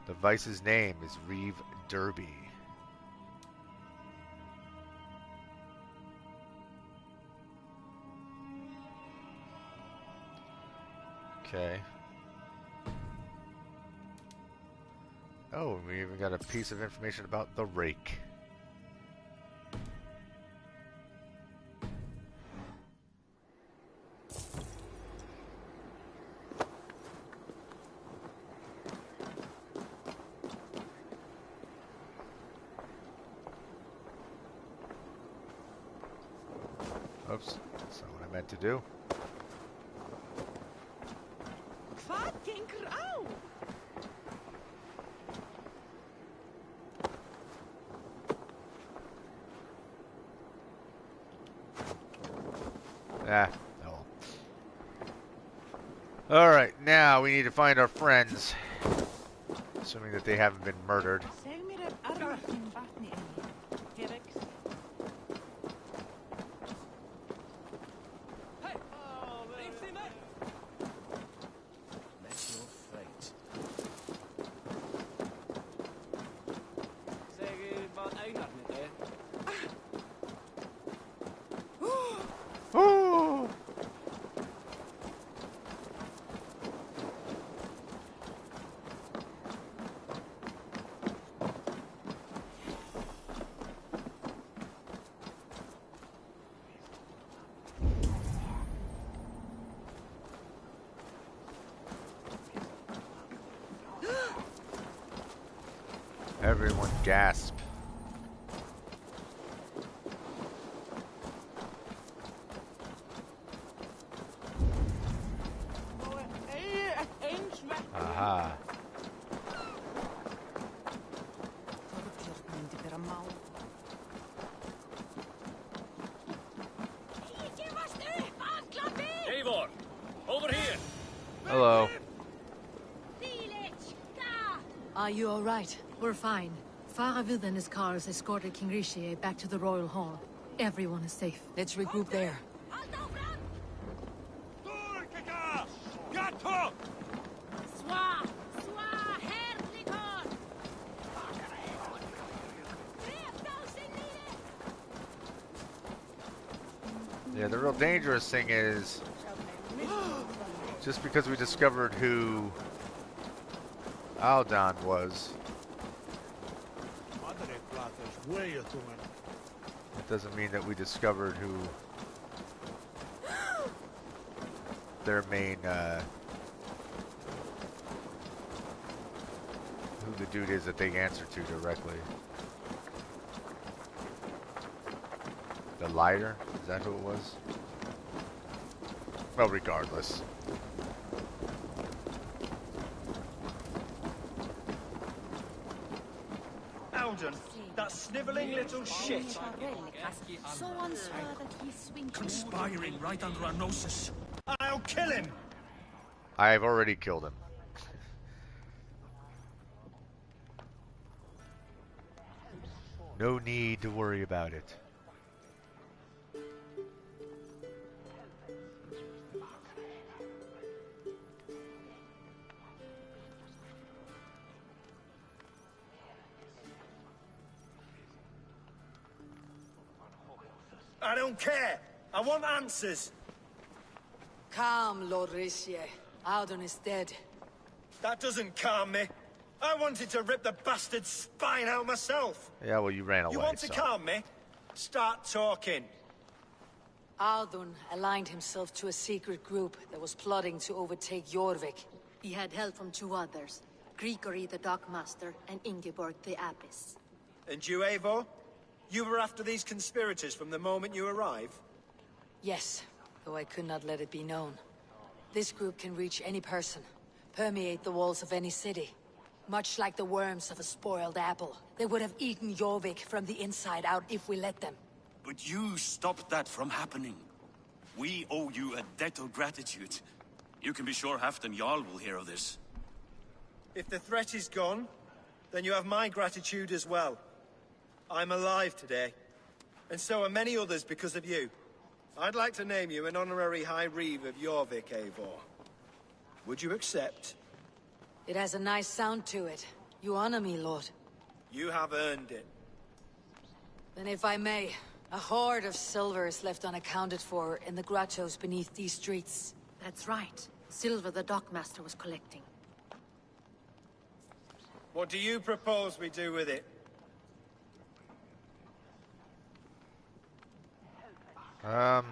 the Vice's name is Reeve Derby. Okay. Oh, we even got a piece of information about the rake. Oops, that's not what I meant to do. Ah, no. Alright, now we need to find our friends. Assuming that they haven't been murdered. Everyone gasp. Aha. Eivor, over here. Hello. Are you all right? We're fine. Faravid and his cars escorted King Rishi back to the Royal Hall. Everyone is safe. Let's regroup there. Yeah, the real dangerous thing is just because we discovered who Aldan was, it doesn't mean that we discovered who their main, who the dude is that they answer to directly. The lighter? Is that who it was? Well, regardless. Alden, that snivelling little shit. Conspiring right under our noses. I'll kill him! I've already killed him. No need to worry about it. I don't care. I want answers. Calm, Lord Richier. Alden is dead. That doesn't calm me. I wanted to rip the bastard's spine out myself. Yeah, well, you ran away. You want to calm me? Start talking. Alden aligned himself to a secret group that was plotting to overtake Jorvik. He had help from two others, Grigory the Dockmaster and Ingeborg the Abbess. And you, Eivor? You were after these conspirators from the moment you arrived? Yes, though I could not let it be known. This group can reach any person, permeate the walls of any city. Much like the worms of a spoiled apple, they would have eaten Jorvik from the inside out if we let them. But you stopped that from happening. We owe you a debt of gratitude. You can be sure Halfdan Jarl will hear of this. If the threat is gone, then you have my gratitude as well. I'm alive today, and so are many others because of you. I'd like to name you an honorary High Reeve of Jorvik, Eivor. Would you accept? It has a nice sound to it. You honor me, Lord. You have earned it. Then if I may, a hoard of silver is left unaccounted for in the grottos beneath these streets. That's right. Silver the Dockmaster was collecting. What do you propose we do with it? Yeah,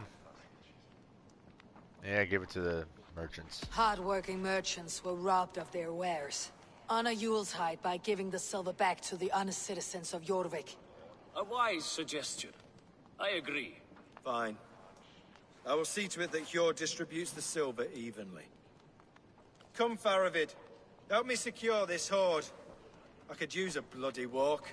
give it to the merchants. Hard-working merchants were robbed of their wares. Honor Yuletide by giving the silver back to the honest citizens of Jorvik. A wise suggestion. I agree. Fine. I will see to it that Hjord distributes the silver evenly. Come, Faravid. Help me secure this hoard. I could use a bloody walk.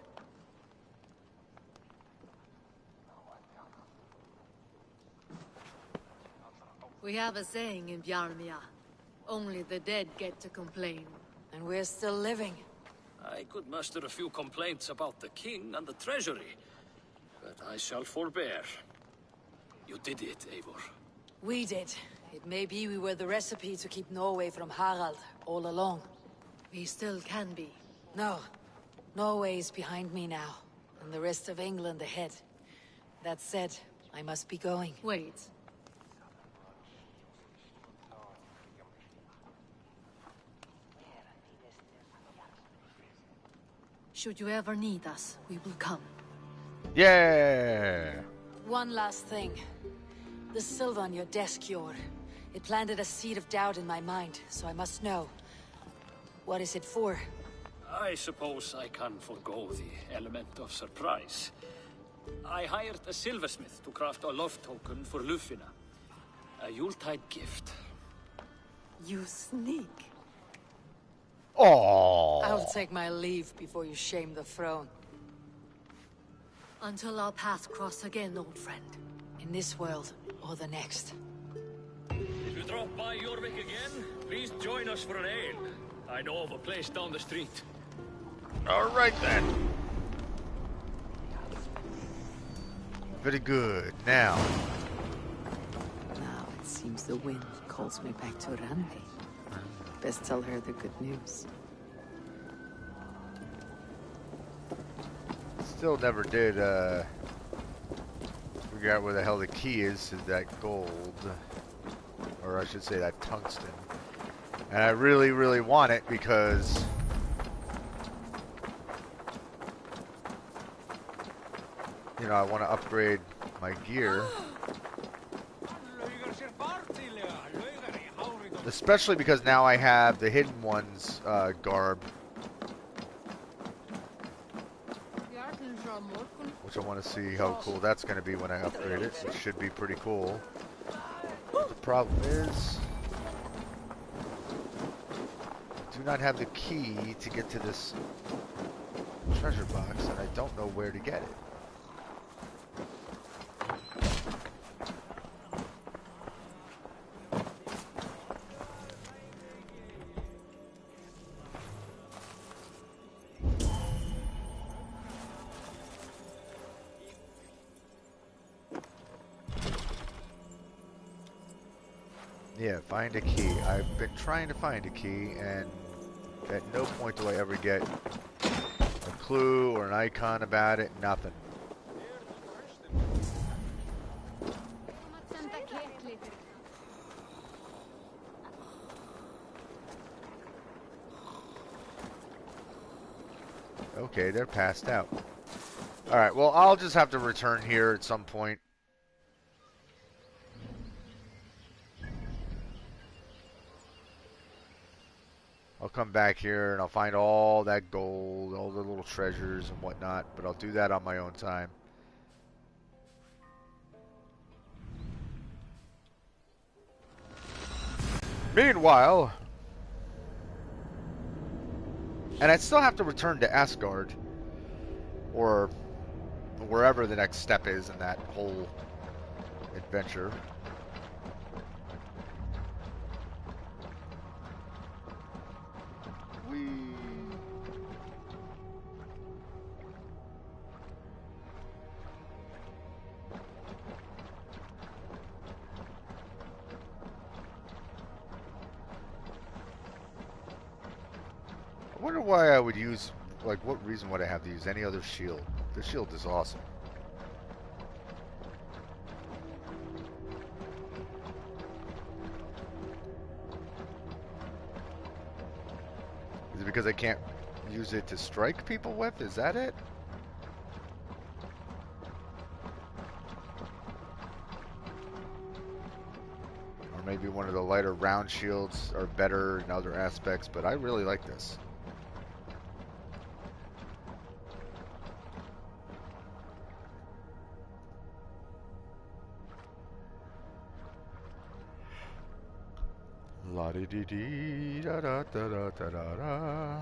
We have a saying in Bjarmia. Only the dead get to complain. And we're still living. I could muster a few complaints about the king and the treasury, but I shall forbear. You did it, Eivor. We did. It may be we were the recipe to keep Norway from Harald all along. We still can be. No. Norway is behind me now, and the rest of England ahead. That said, I must be going. Wait. Should you ever need us, we will come. Yeah! One last thing. The silver on your desk, Hjord. It planted a seed of doubt in my mind, so I must know. What is it for? I suppose I can forego the element of surprise. I hired a silversmith to craft a love token for Lufina. A Yuletide gift. You sneak. Oh! I'll take my leave before you shame the throne. Until our paths cross again, old friend. In this world, or the next. If you drop by Jorvik again, please join us for an ale. I know of a place down the street. Alright then. Very good. Now. Now it seems the wind calls me back to Randi. Best tell her the good news. Still never did figure out where the hell the key is to that gold. Or I should say that tungsten. And I really, really want it because... you know, I want to upgrade my gear. Especially because now I have the Hidden One's garb. Which I want to see how cool that's going to be when I upgrade it. It should be pretty cool. The problem is... I do not have the key to get to this treasure box, and I don't know where to get it. Yeah, find a key. I've been trying to find a key, and at no point do I ever get a clue or an icon about it. Nothing. Okay, they're passed out. Alright, well, I'll just have to return here at some point. I'll come back here and I'll find all that gold, all the little treasures and whatnot, but I'll do that on my own time. Meanwhile, and I still have to return to Asgard, or wherever the next step is in that whole adventure. I wonder why I would use, like, what reason would I have to use any other shield? This shield is awesome. Is it because I can't use it to strike people with? Is that it? Or maybe one of the lighter round shields are better in other aspects, but I really like this. La di di di da da da da da da da.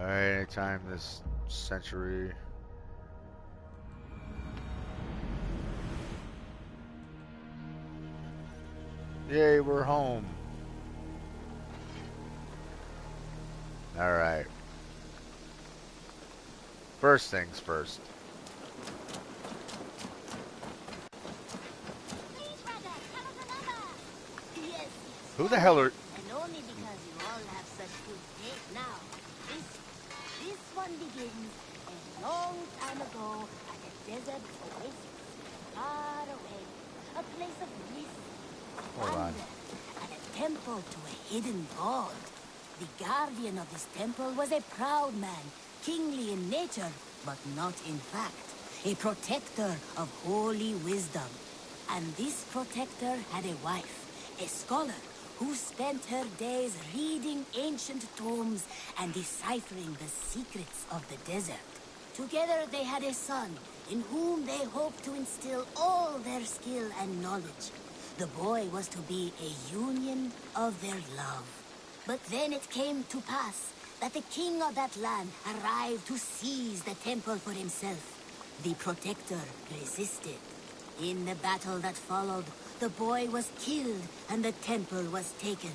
Anytime this century. Yay, we're home. Alright. First things first. Who the hell are... And only because you all have such good taste now. This one begins a long time ago at a desert oasis, far away. A place of mist, Hold on. and a temple to a hidden god. The guardian of this temple was a proud man, kingly in nature, but not in fact. A protector of holy wisdom. And this protector had a wife, a scholar, who spent her days reading ancient tomes and deciphering the secrets of the desert. Together they had a son, in whom they hoped to instill all their skill and knowledge. The boy was to be a union of their love. But then it came to pass that the king of that land arrived to seize the temple for himself. The protector resisted. In the battle that followed, The boy was killed and the temple was taken.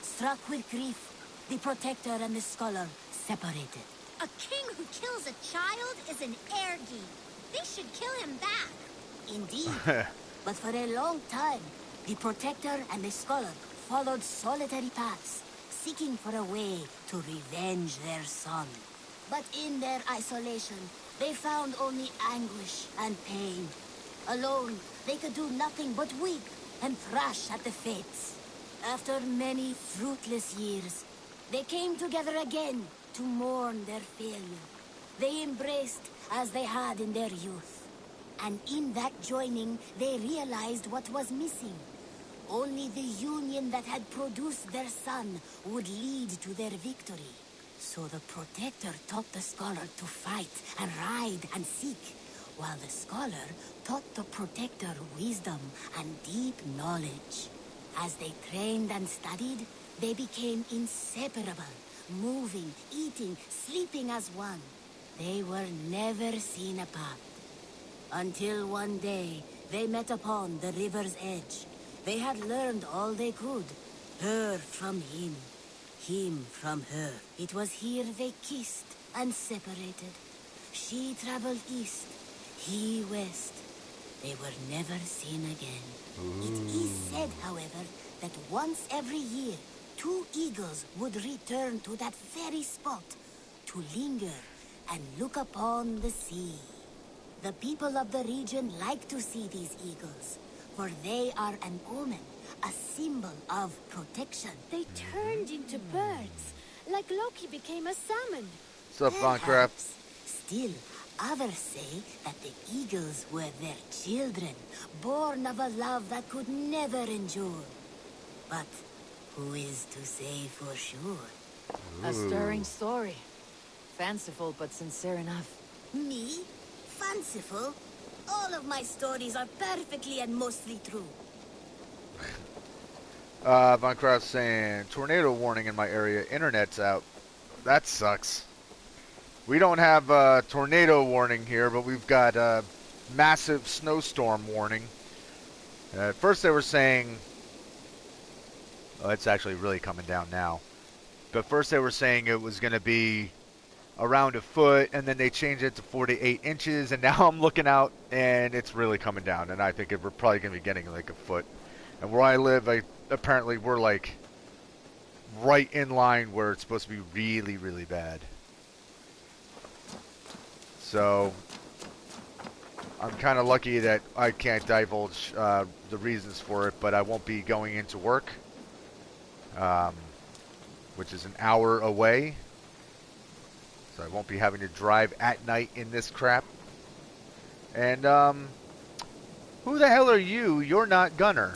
Struck with grief, the protector and the scholar separated. A king who kills a child is an ergi. They should kill him back. Indeed. But for a long time, the protector and the scholar followed solitary paths, seeking for a way to revenge their son. But in their isolation, they found only anguish and pain. Alone, they could do nothing but weep and thrash at the fates. After many fruitless years, they came together again to mourn their failure. They embraced as they had in their youth. And in that joining, they realized what was missing. Only the union that had produced their son would lead to their victory. So the protector taught the scholar to fight and ride and seek, while the scholar taught the protector wisdom and deep knowledge. As they trained and studied, they became inseparable, moving, eating, sleeping as one. They were never seen apart. Until one day, they met upon the river's edge. They had learned all they could. Her from him from her. It was here they kissed and separated. She traveled east, he west. They were never seen again. It is said, however, that once every year, 2 eagles would return to that very spot to linger and look upon the sea. The people of the region like to see these eagles, for they are an omen, a symbol of protection. They turned into birds, like Loki became a salmon. What's up, Minecraft? Still, others say that the eagles were their children, born of a love that could never endure. But who is to say for sure? A stirring story. Fanciful but sincere enough. Me? Fanciful? All of my stories are perfectly and mostly true. Minecraft saying, tornado warning in my area, internet's out. That sucks. We don't have a tornado warning here, but we've got a massive snowstorm warning. At first they were saying, oh, it's actually really coming down now. But first they were saying it was going to be around a foot, and then they changed it to 4 to 8 inches, and now I'm looking out, and it's really coming down, and I think we're probably going to be getting like a foot. And where I live, apparently we're like right in line where it's supposed to be really, really bad. So I'm kind of lucky that I can't divulge the reasons for it, but I won't be going into work, which is an hour away. So I won't be having to drive at night in this crap. And who the hell are you? You're not Gunner.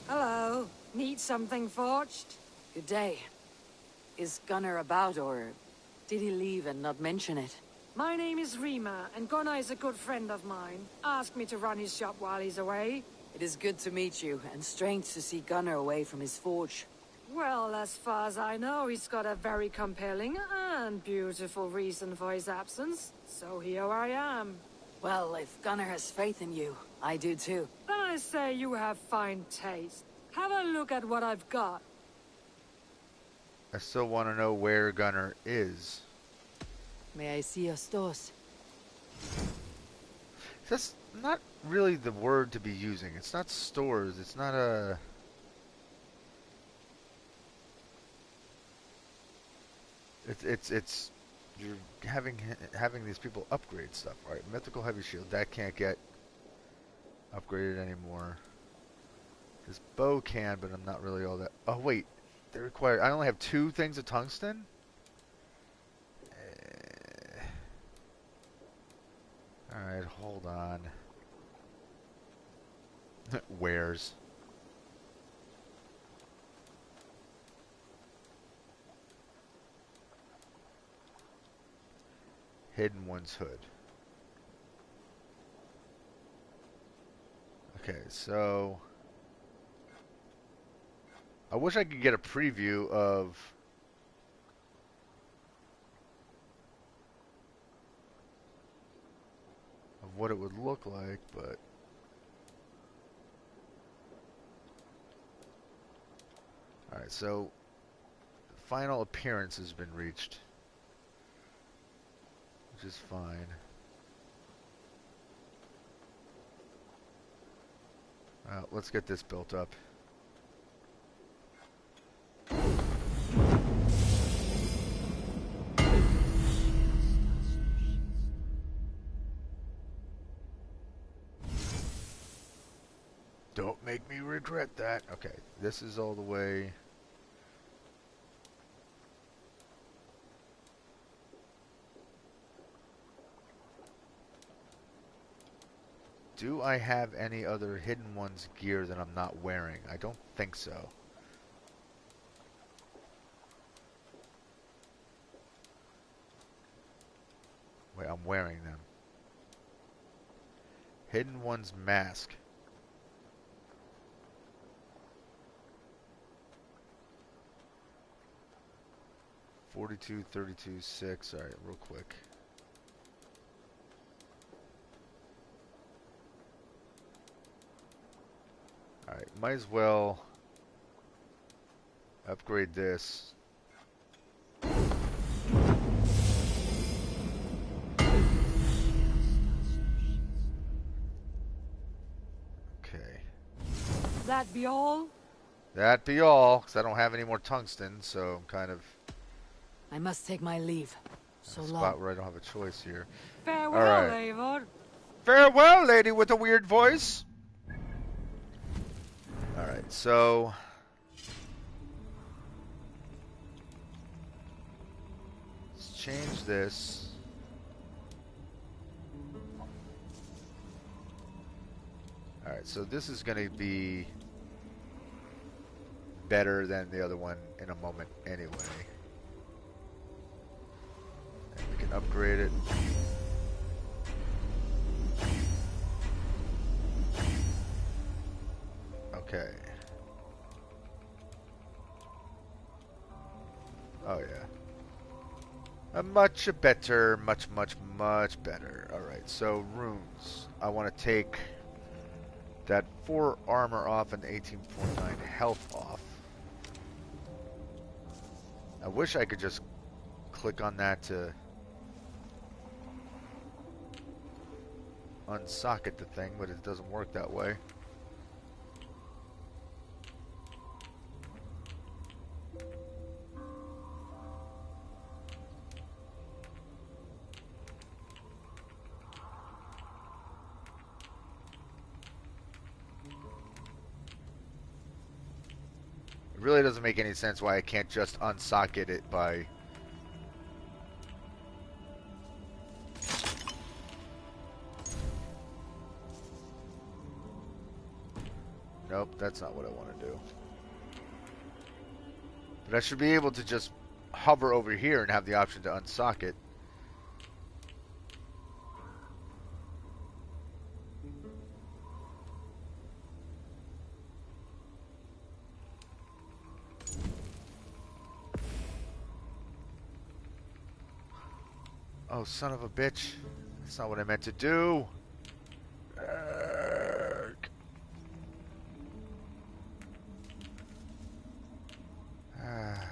Hello. Need something forged? Good day. Is Gunnar about, or did he leave and not mention it? My name is Rima, and Gunnar is a good friend of mine. Asked me to run his shop while he's away. It is good to meet you, and strange to see Gunnar away from his forge. Well, as far as I know, he's got a very compelling and beautiful reason for his absence. So here I am. Well, if Gunnar has faith in you, I do too. Then I say you have fine taste. Have a look at what I've got. I still want to know where Gunner is. May I see your stores? That's not really the word to be using. It's not stores. It's not a... It's you're having these people upgrade stuff, right? Mythical heavy shield that can't get upgraded anymore. This bow can, but I'm not really all that. Oh wait, they require. I only have 2 things of tungsten. All right, hold on. Wares. Hidden one's hood. Okay, so I wish I could get a preview of what it would look like, but Alright, so the final appearance has been reached, which is fine. Let's get this built up. Don't make me regret that. Okay, this is all the way. Do I have any other Hidden Ones gear that I'm not wearing? I don't think so. Wait, I'm wearing them. Hidden One's mask. $42, $32, $6. Alright, real quick. Alright, might as well upgrade this. Okay. That be all? That be all, because I don't have any more tungsten, so I'm kind of... I must take my leave. So in a long. spot where I don't have a choice here. Farewell, Alright. Eivor. Farewell, lady with a weird voice. Alright, so... let's change this. Alright, so this is going to be better than the other one in a moment anyway. And we can upgrade it. Okay. Oh yeah. Much better, much better. Alright, so runes. I want to take that 4 armor off and 18.9 health off. I wish I could just click on that to unsocket the thing, but it doesn't work that way. It really doesn't make any sense why I can't just unsocket it by... Nope, that's not what I want to do. But I should be able to just hover over here and have the option to unsocket. Oh, son of a bitch. That's not what I meant to do. Arrgh. Ah.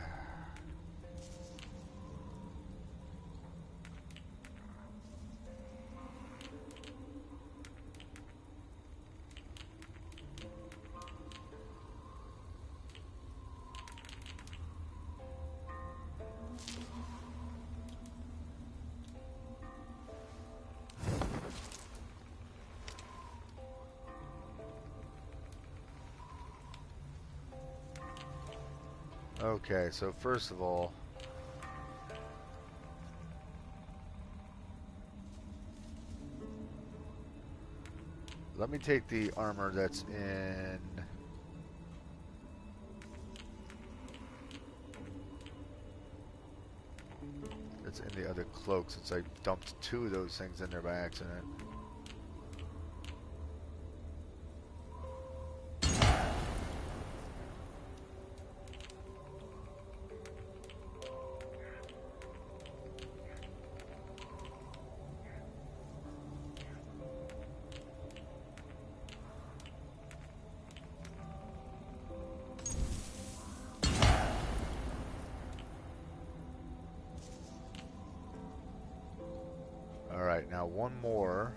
Okay, so first of all, let me take the armor that's in the other cloak, since I dumped 2 of those things in there by accident. Now one more.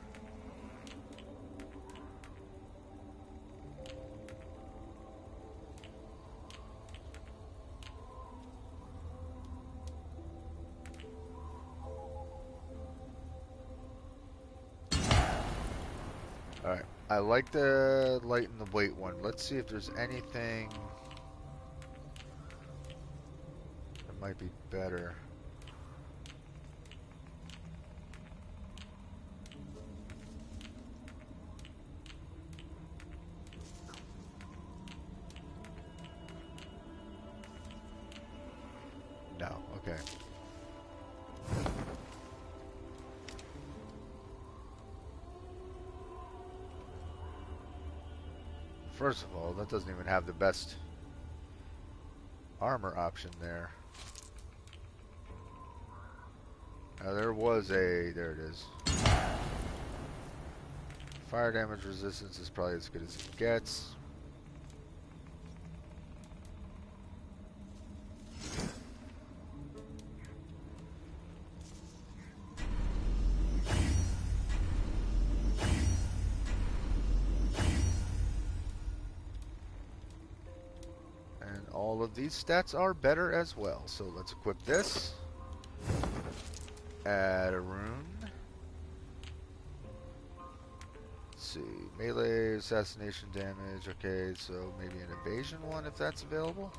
Alright, I like the light and the weight one. Let's see if there's anything that might be better. No, okay. First of all, that doesn't even have the best armor option there. Now there it is. Fire damage resistance is probably as good as it gets. All of these stats are better as well. So let's equip this. Add a rune. Let's see. Melee, assassination damage. Okay, so maybe an evasion one if that's available.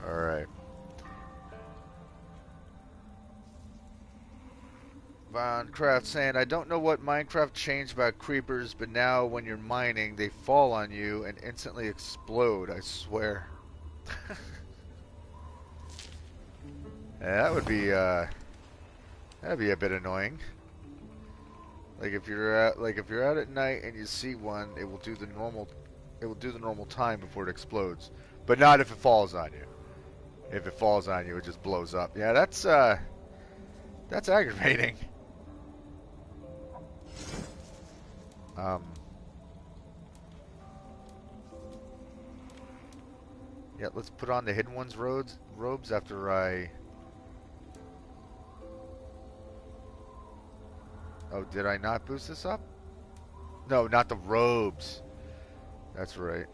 Alright. Minecraft saying, I don't know what Minecraft changed about creepers, but now when you're mining, they fall on you and instantly explode, I swear. Yeah, that'd be a bit annoying. Like if you're out at night and you see one, it will do the normal time before it explodes. But not if it falls on you. If it falls on you, it just blows up. Yeah, that's aggravating. Yeah, let's put on the Hidden Ones robes after I... Oh, did I not boost this up? No, not the robes. That's right.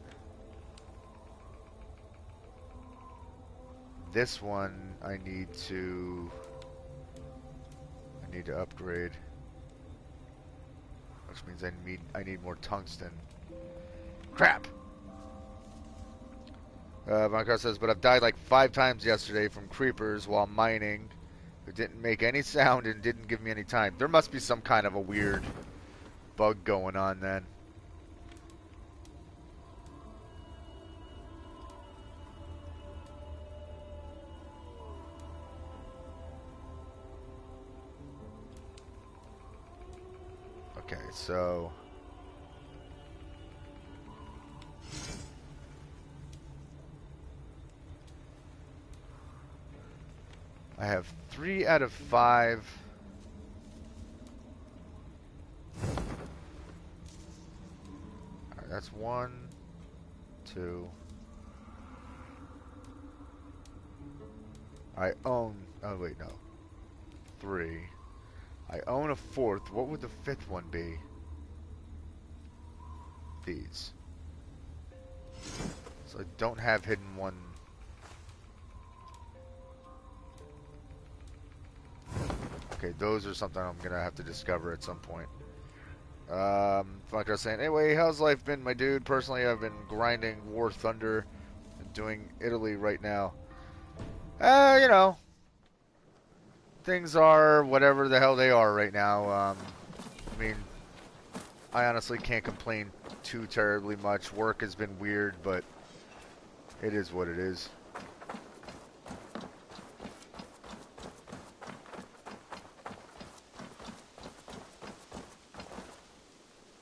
This one I need to upgrade. Which means I need more tungsten. Crap! Minecraft says, but I've died like 5 times yesterday from creepers while mining. It didn't make any sound and didn't give me any time. There must be some kind of a weird bug going on then. Okay, so... I have 3 out of 5. Alright, that's 1, 2. I own... Oh, wait, no. 3. I own a 4th. What would the 5th one be? These. So I don't have hidden one. Okay, those are something I'm gonna have to discover at some point. Like I was saying, anyway, how's life been, my dude? Personally, I've been grinding War Thunder and doing Italy right now. You know, things are whatever the hell they are right now. I mean, I honestly can't complain too terribly much. Work has been weird, but it is what it is.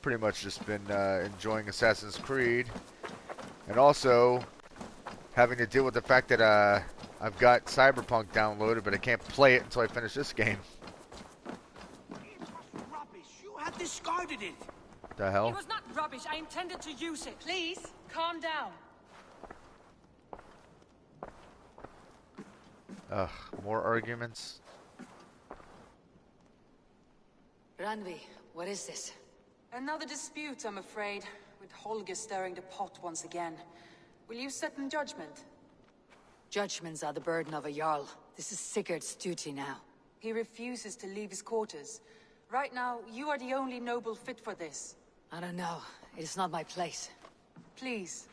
Pretty much just been enjoying Assassin's Creed, and also having to deal with the fact that I've got Cyberpunk downloaded, but I can't play it until I finish this game. It was rubbish. You had discarded it. The hell? It was not rubbish. I intended to use it. Please, calm down. Ugh, more arguments? Randvi, what is this? Another dispute, I'm afraid, with Holger stirring the pot once again. Will you sit in judgment? Judgments are the burden of a Jarl. This is Sigurd's duty now. He refuses to leave his quarters. Right now, you are the only noble fit for this. I don't know. It is not my place. Please.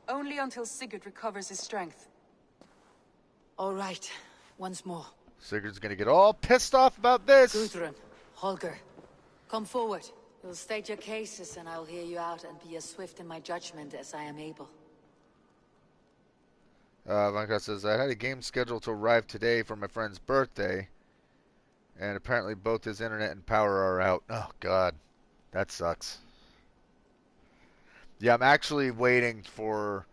Only until Sigurd recovers his strength. All right. Once more. Sigurd's gonna get all pissed off about this. Gudrun, Holger, come forward. You'll state your cases and I'll hear you out and be as swift in my judgment as I am able. Vanka says, I had a game scheduled to arrive today for my friend's birthday. And apparently both his internet and power are out. Oh, God. That sucks. Yeah, I'm actually waiting for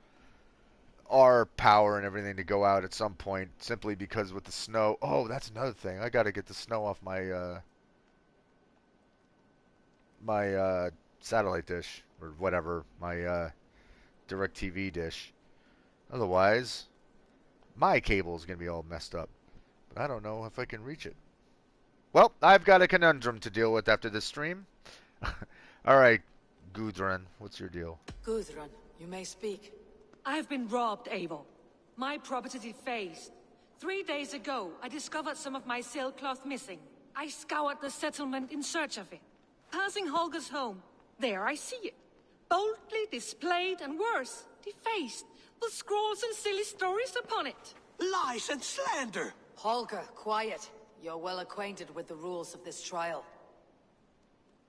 our power and everything to go out at some point. Simply because with the snow... Oh, that's another thing. I got to get the snow off my... my satellite dish. Or whatever. My DirecTV dish. Otherwise, my cable is going to be all messed up. But I don't know if I can reach it. Well, I've got a conundrum to deal with after this stream. Alright, Gudrun, what's your deal? Gudrun, you may speak. I've been robbed, Eivor. My property defaced. 3 days ago, I discovered some of my sailcloth missing. I scoured the settlement in search of it. Passing Holger's home, there I see it. Boldly displayed and worse, defaced, with scrawls and silly stories upon it. Lies and slander! Holger, quiet. You're well acquainted with the rules of this trial.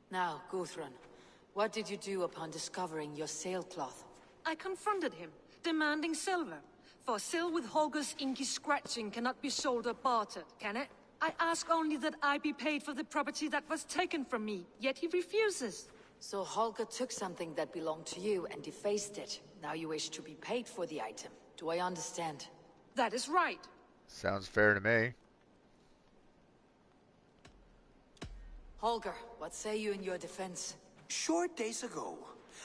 Now, Gudrun, what did you do upon discovering your sailcloth? I confronted him, demanding silver. For sil with Holger's inky scratching cannot be sold or bartered, can it? I ask only that I be paid for the property that was taken from me, yet he refuses. So Holger took something that belonged to you and defaced it. Now you wish to be paid for the item. Do I understand? That is right. Sounds fair to me. Holger, what say you in your defense? Short days ago,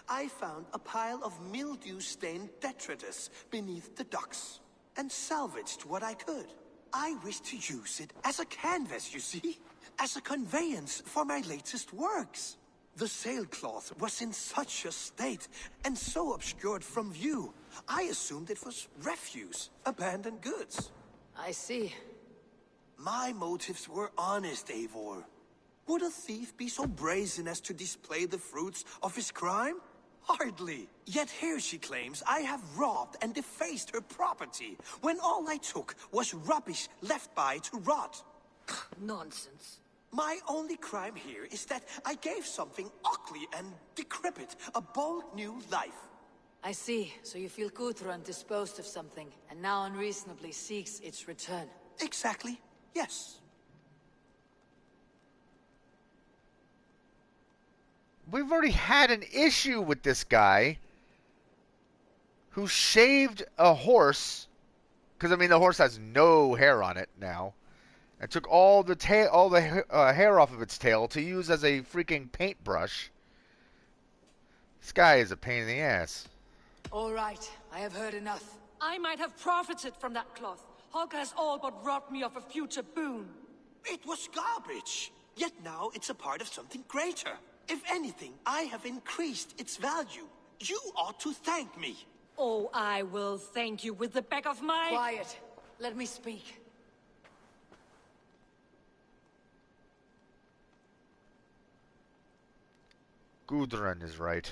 I found a pile of mildew-stained detritus beneath the docks, and salvaged what I could. I wish to use it as a canvas, you see? As a conveyance for my latest works. The sailcloth was in such a state, and so obscured from view, I assumed it was refuse, abandoned goods. I see. My motives were honest, Eivor. Would a thief be so brazen as to display the fruits of his crime? Hardly. Yet here she claims I have robbed and defaced her property, when all I took was rubbish left by to rot. Nonsense. My only crime here is that I gave something ugly and decrepit a bold new life. I see. So you feel Gudrun disposed of something, and now unreasonably seeks its return. Exactly. Yes. We've already had an issue with this guy who shaved a horse, because I mean the horse has no hair on it now, and took all the hair off of its tail to use as a freaking paintbrush. This guy is a pain in the ass. All right, I have heard enough. I might have profited from that cloth. Holger has all but robbed me of a future boon. It was garbage, yet now it's a part of something greater. If anything, I have increased its value. You ought to thank me. Oh, I will thank you with the back of my... Quiet. Let me speak. Gudrun is right.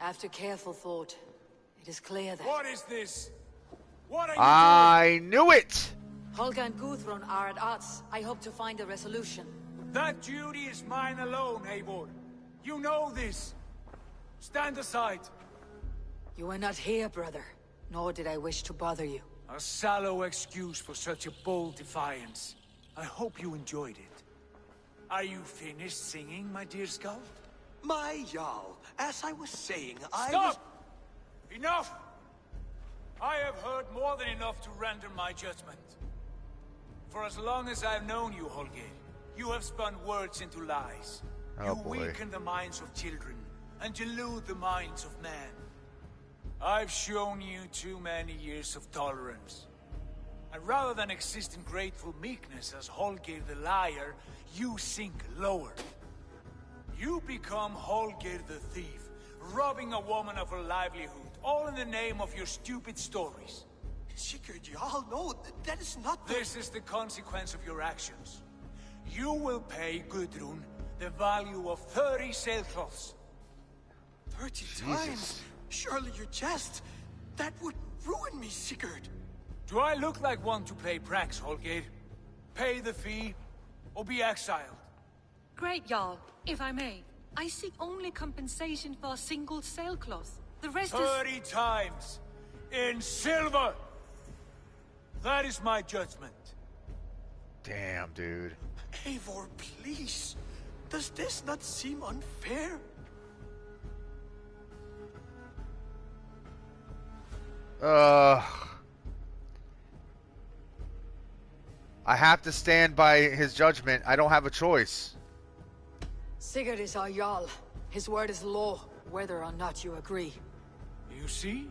After careful thought, it is clear that... What is this? What are you I knew it! Holger and Gudrun are at odds. I hope to find a resolution. That duty is mine alone, Eivor. You know this. Stand aside. You were not here, brother. Nor did I wish to bother you. A sallow excuse for such a bold defiance. I hope you enjoyed it. Are you finished singing, my dear Skald? My Jarl, as I was saying, Stop! Enough! I have heard more than enough to render my judgment. For as long as I've known you, Holger, you have spun words into lies. Oh, You boy. weaken the minds of children and delude the minds of men. I've shown you too many years of tolerance. And rather than exist in grateful meekness as Holger the liar, you sink lower. You become Holger the thief, robbing a woman of her livelihood, all in the name of your stupid stories. Sigurd, you all know that is not the... This is the consequence of your actions. You will pay Gudrun the value of 30 sailcloths. 30 times? Surely you jest. That would ruin me, Sigurd. Do I look like one to play pranks, Holger? Pay the fee, or be exiled. Great, Jarl. If I may, I seek only compensation for a single sailcloth. The rest 30 times! In silver! That is my judgment. Damn, dude. Eivor, please. Does this not seem unfair? I have to stand by his judgment. I don't have a choice. Sigurd is our Jarl. His word is law, whether or not you agree. You see?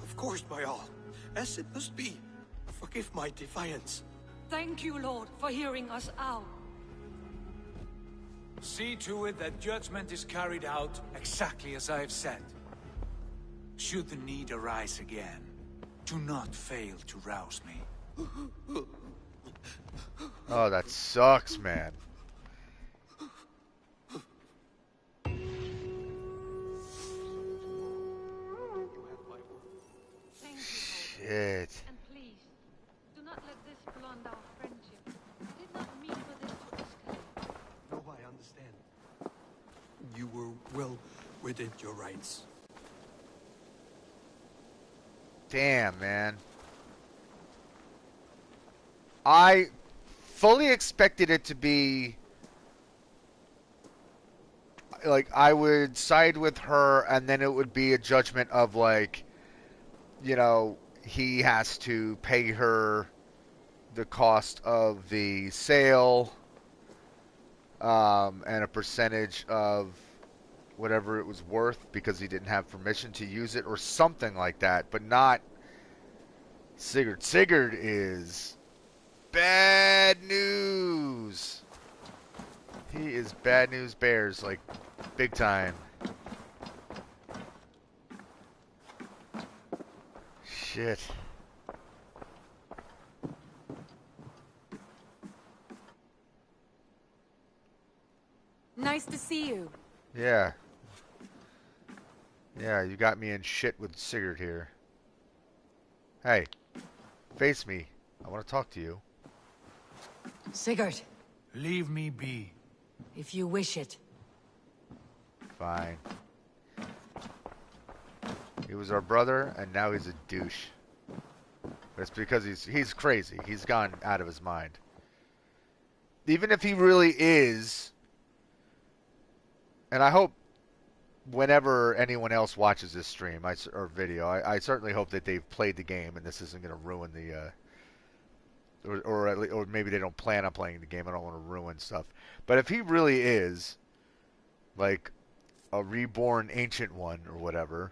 Of course, my all. As it must be. Forgive my defiance. Thank you, Lord, for hearing us out. See to it that judgment is carried out exactly as I have said. Should the need arise again, do not fail to rouse me. Oh, that sucks, man. Shit. And please, do not let this blunt our friendship. I did not mean for this to escalate. No, I understand. You were well within your rights. Damn, man. I fully expected it to be like I would side with her and then it would be a judgment of like, you know, he has to pay her the cost of the sale and a percentage of whatever it was worth because he didn't have permission to use it or something like that, but not Sigurd. Sigurd is bad news. He is bad news bears, like, big time. Shit. Nice to see you. Yeah. Yeah, you got me in shit with Sigurd here. Hey, face me. I want to talk to you. Sigurd. Leave me be. If you wish it. Fine. He was our brother, and now he's a douche. But it's because he's crazy. He's gone out of his mind. Even if he really is, and I hope whenever anyone else watches this stream or video, I certainly hope that they've played the game and this isn't going to ruin the, or maybe they don't plan on playing the game. I don't want to ruin stuff. But if he really is like a reborn ancient one or whatever,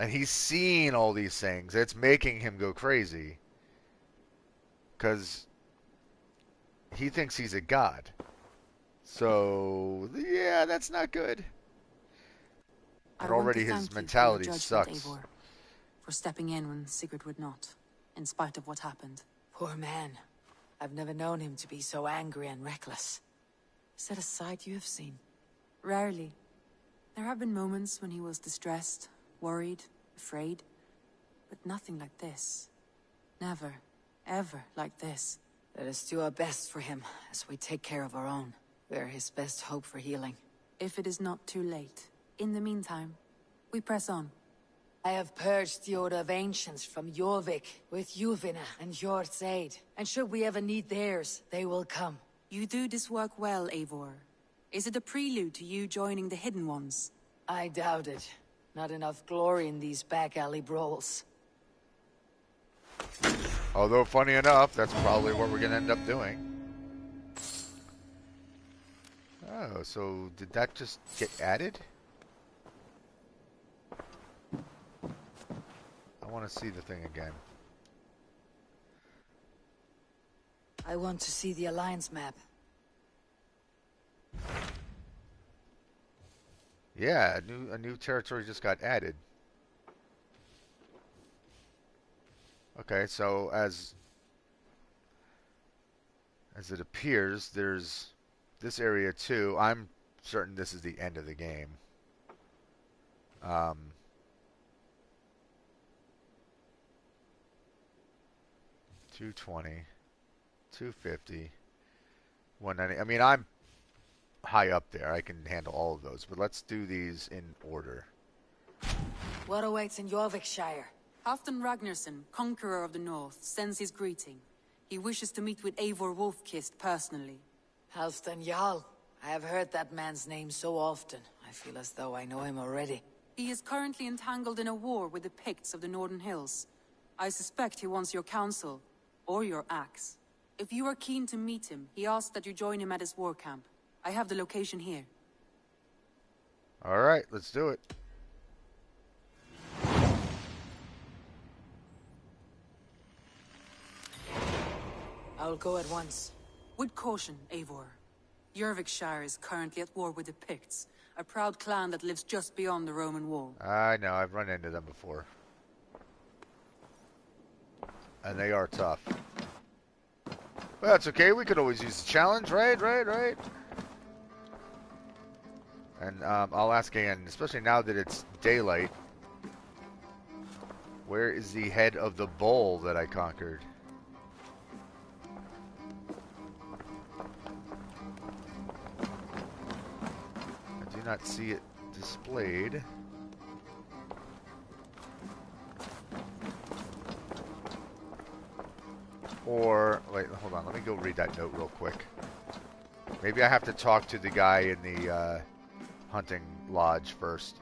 and he's seeing all these things, it's making him go crazy because he thinks he's a god. So, yeah, that's not good. And already his mentality sucks. Eivor, for stepping in when Sigurd would not, in spite of what happened. Poor man. I've never known him to be so angry and reckless. Is that a side you have seen? Rarely. There have been moments when he was distressed, worried, afraid, but nothing like this. Never, ever like this. Let us do our best for him as we take care of our own. We are his best hope for healing. If it is not too late. In the meantime, we press on. I have purged the Order of Ancients from Jorvik with Juvina and Jort's aid. And should we ever need theirs, they will come. You do this work well, Eivor. Is it a prelude to you joining the Hidden Ones? I doubt it. Not enough glory in these back alley brawls. Although, funny enough, that's probably what we're going to end up doing. Oh, so did that just get added? I want to see the thing again. I want to see the Alliance map. Yeah, a new territory just got added. Okay, so as it appears, there's this area too. I'm certain this is the end of the game. 220, 250, 190. I mean, I'm high up there. I can handle all of those, but let's do these in order. What awaits in Jorvikshire? Halfdan Ragnarsson, conqueror of the north, sends his greeting. He wishes to meet with Eivor Wolfkist personally. Halfdan Jarl. I have heard that man's name so often. I feel as though I know him already. He is currently entangled in a war with the Picts of the Northern Hills. I suspect he wants your counsel, or your axe. If you are keen to meet him, he asks that you join him at his war camp. I have the location here. Alright, let's do it. I'll go at once. With caution, Eivor. Jorvikshire is currently at war with the Picts, a proud clan that lives just beyond the Roman wall. I know, I've run into them before. And they are tough. But that's okay, we could always use the challenge, right? And I'll ask again, especially now that it's daylight, where is the head of the bowl that I conquered? I do not see it displayed. Or, wait, hold on, let me go read that note real quick. Maybe I have to talk to the guy in the hunting lodge first.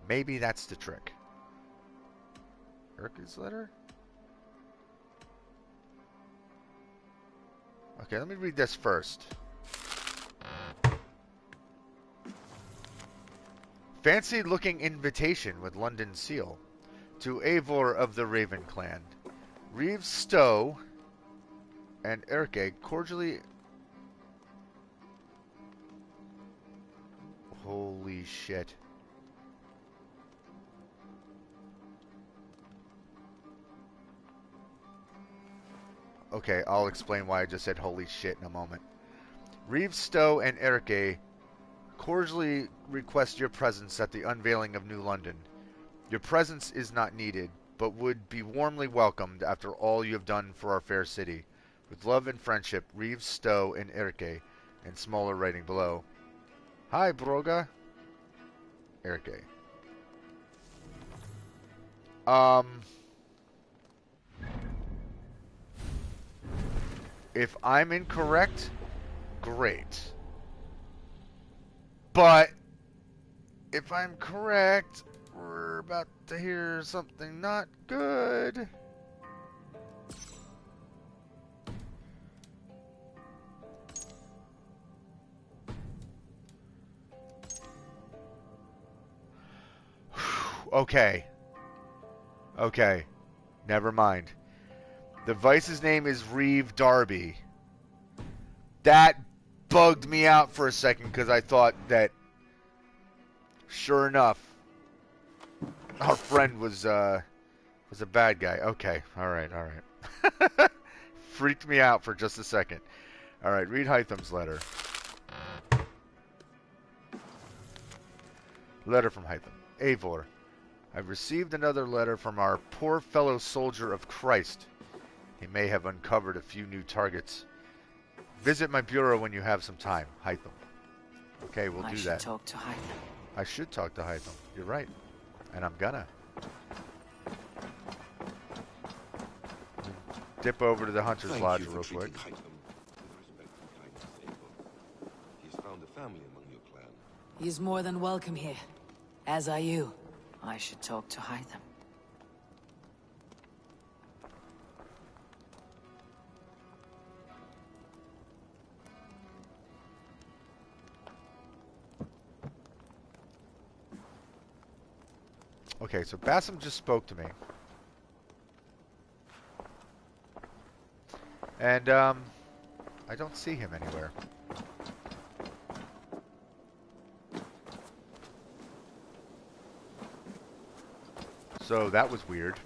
Maybe that's the trick. Urka's letter? Okay, let me read this first. Fancy looking invitation with London seal. To Eivor of the Raven Clan. Reeves Stowe and Erke cordially... Holy shit. Okay, I'll explain why I just said holy shit in a moment. Reeves Stowe and Erke cordially request your presence at the unveiling of New London. Your presence is not needed, but would be warmly welcomed after all you have done for our fair city. With love and friendship, Reeves, Stowe, and Erke, and smaller writing below. Hi, Broga. Erke. If I'm incorrect, great. But if I'm correct, we're about to hear something not good. Okay. Okay. Never mind. The Vice's name is Reeve Darby. That bugged me out for a second because I thought that, sure enough, our friend was a bad guy. Okay, all right. Freaked me out for just a second. All right, read Hytham's letter. Letter from Hytham. Eivor, I've received another letter from our poor fellow soldier of Christ. He may have uncovered a few new targets. Visit my bureau when you have some time, Hytham. Okay, we'll do that. I should talk to Hytham. I should talk to Hytham. You're right. And I'm gonna. Dip over to the Hunter's Lodge real quick. He's found a family among your clan. He's more than welcome here. As are you. I should talk to Hytham. Okay, so Bassam just spoke to me. And, I don't see him anywhere. So that was weird.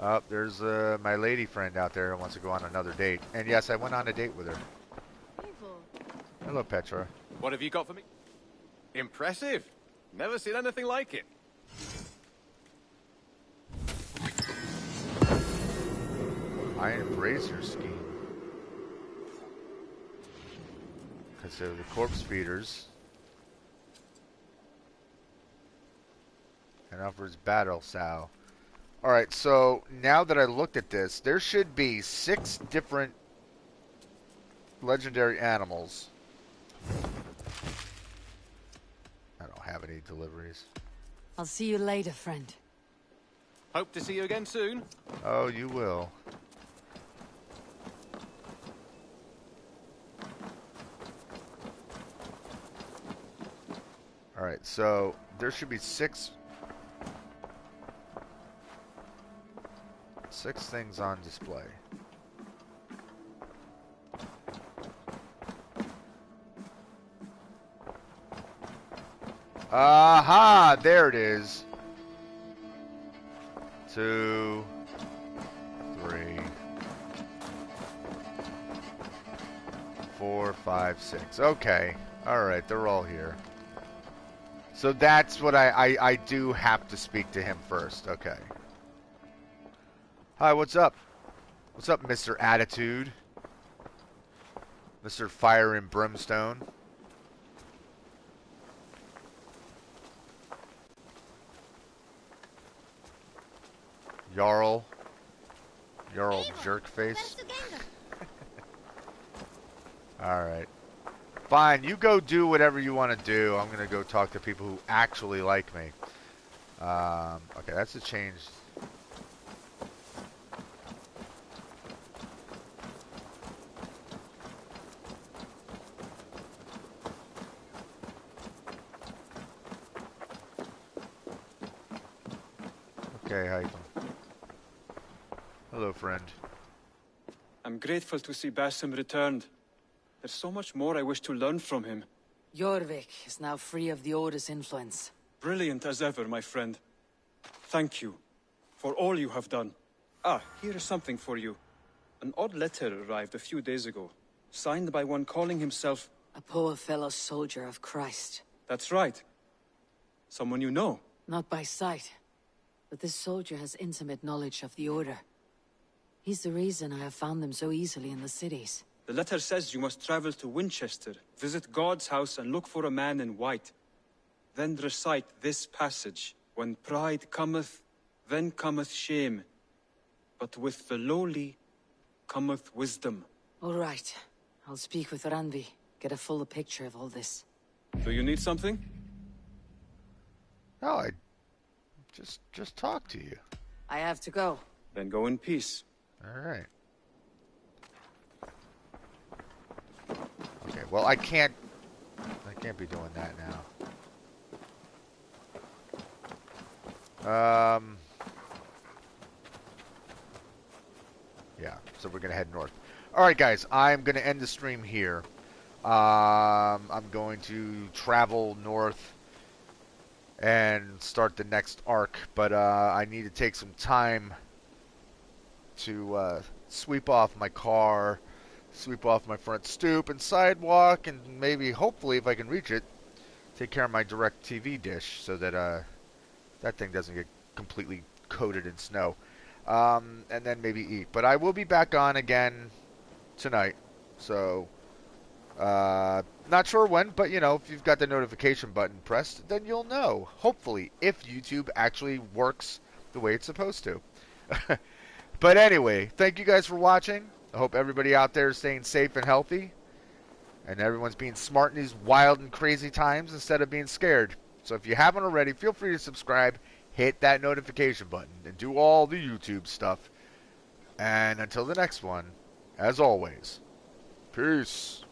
Oh, there's my lady friend out there who wants to go on another date. And yes, I went on a date with her. Hello, Petra. What have you got for me? Impressive. Never seen anything like it. Iron brazier scheme. Consider the corpse feeders. And offers battle sow. Alright, so now that I looked at this, there should be 6 different legendary animals. I don't have any deliveries. I'll see you later, friend. Hope to see you again soon. Oh, you will. Alright, so there should be 6 things on display. Aha! There it is. 2, 3, 4, 5, 6. Okay. Alright, they're all here. So that's what I do have to speak to him first. Okay. Hi, what's up? What's up, Mr. Attitude? Mr. Fire and Brimstone? Jarl Jerkface. Alright. Fine, you go do whatever you want to do. I'm going to go talk to people who actually like me. Okay, that's a change. Okay, hi. Hello, friend. I'm grateful to see Basim returned. There's so much more I wish to learn from him. Jorvik is now free of the Order's influence. Brilliant as ever, my friend. Thank you for all you have done. Ah, here is something for you. An odd letter arrived a few days ago, signed by one calling himself... A poor fellow soldier of Christ. That's right. Someone you know. Not by sight, but this soldier has intimate knowledge of the Order. He's the reason I have found them so easily in the cities. The letter says you must travel to Winchester, visit God's house and look for a man in white. Then recite this passage. When pride cometh, then cometh shame. But with the lowly cometh wisdom. All right. I'll speak with Randvi. Get a fuller picture of all this. Do you need something? No, I just talk to you. I have to go. Then go in peace. All right. Okay, well, I can't be doing that now. Yeah, so we're gonna head north. All right, guys, I'm gonna end the stream here. I'm going to travel north and start the next arc, but I need to take some time to sweep off my car, sweep off my front stoop and sidewalk, and maybe, hopefully, if I can reach it, take care of my direct TV dish so that that thing doesn't get completely coated in snow. And then maybe eat. But I will be back on again tonight. So, not sure when, but, you know, if you've got the notification button pressed, then you'll know, hopefully, if YouTube actually works the way it's supposed to. But anyway, thank you guys for watching. I hope everybody out there is staying safe and healthy. And everyone's being smart in these wild and crazy times instead of being scared. So if you haven't already, feel free to subscribe, hit that notification button, and do all the YouTube stuff. And until the next one, as always, peace.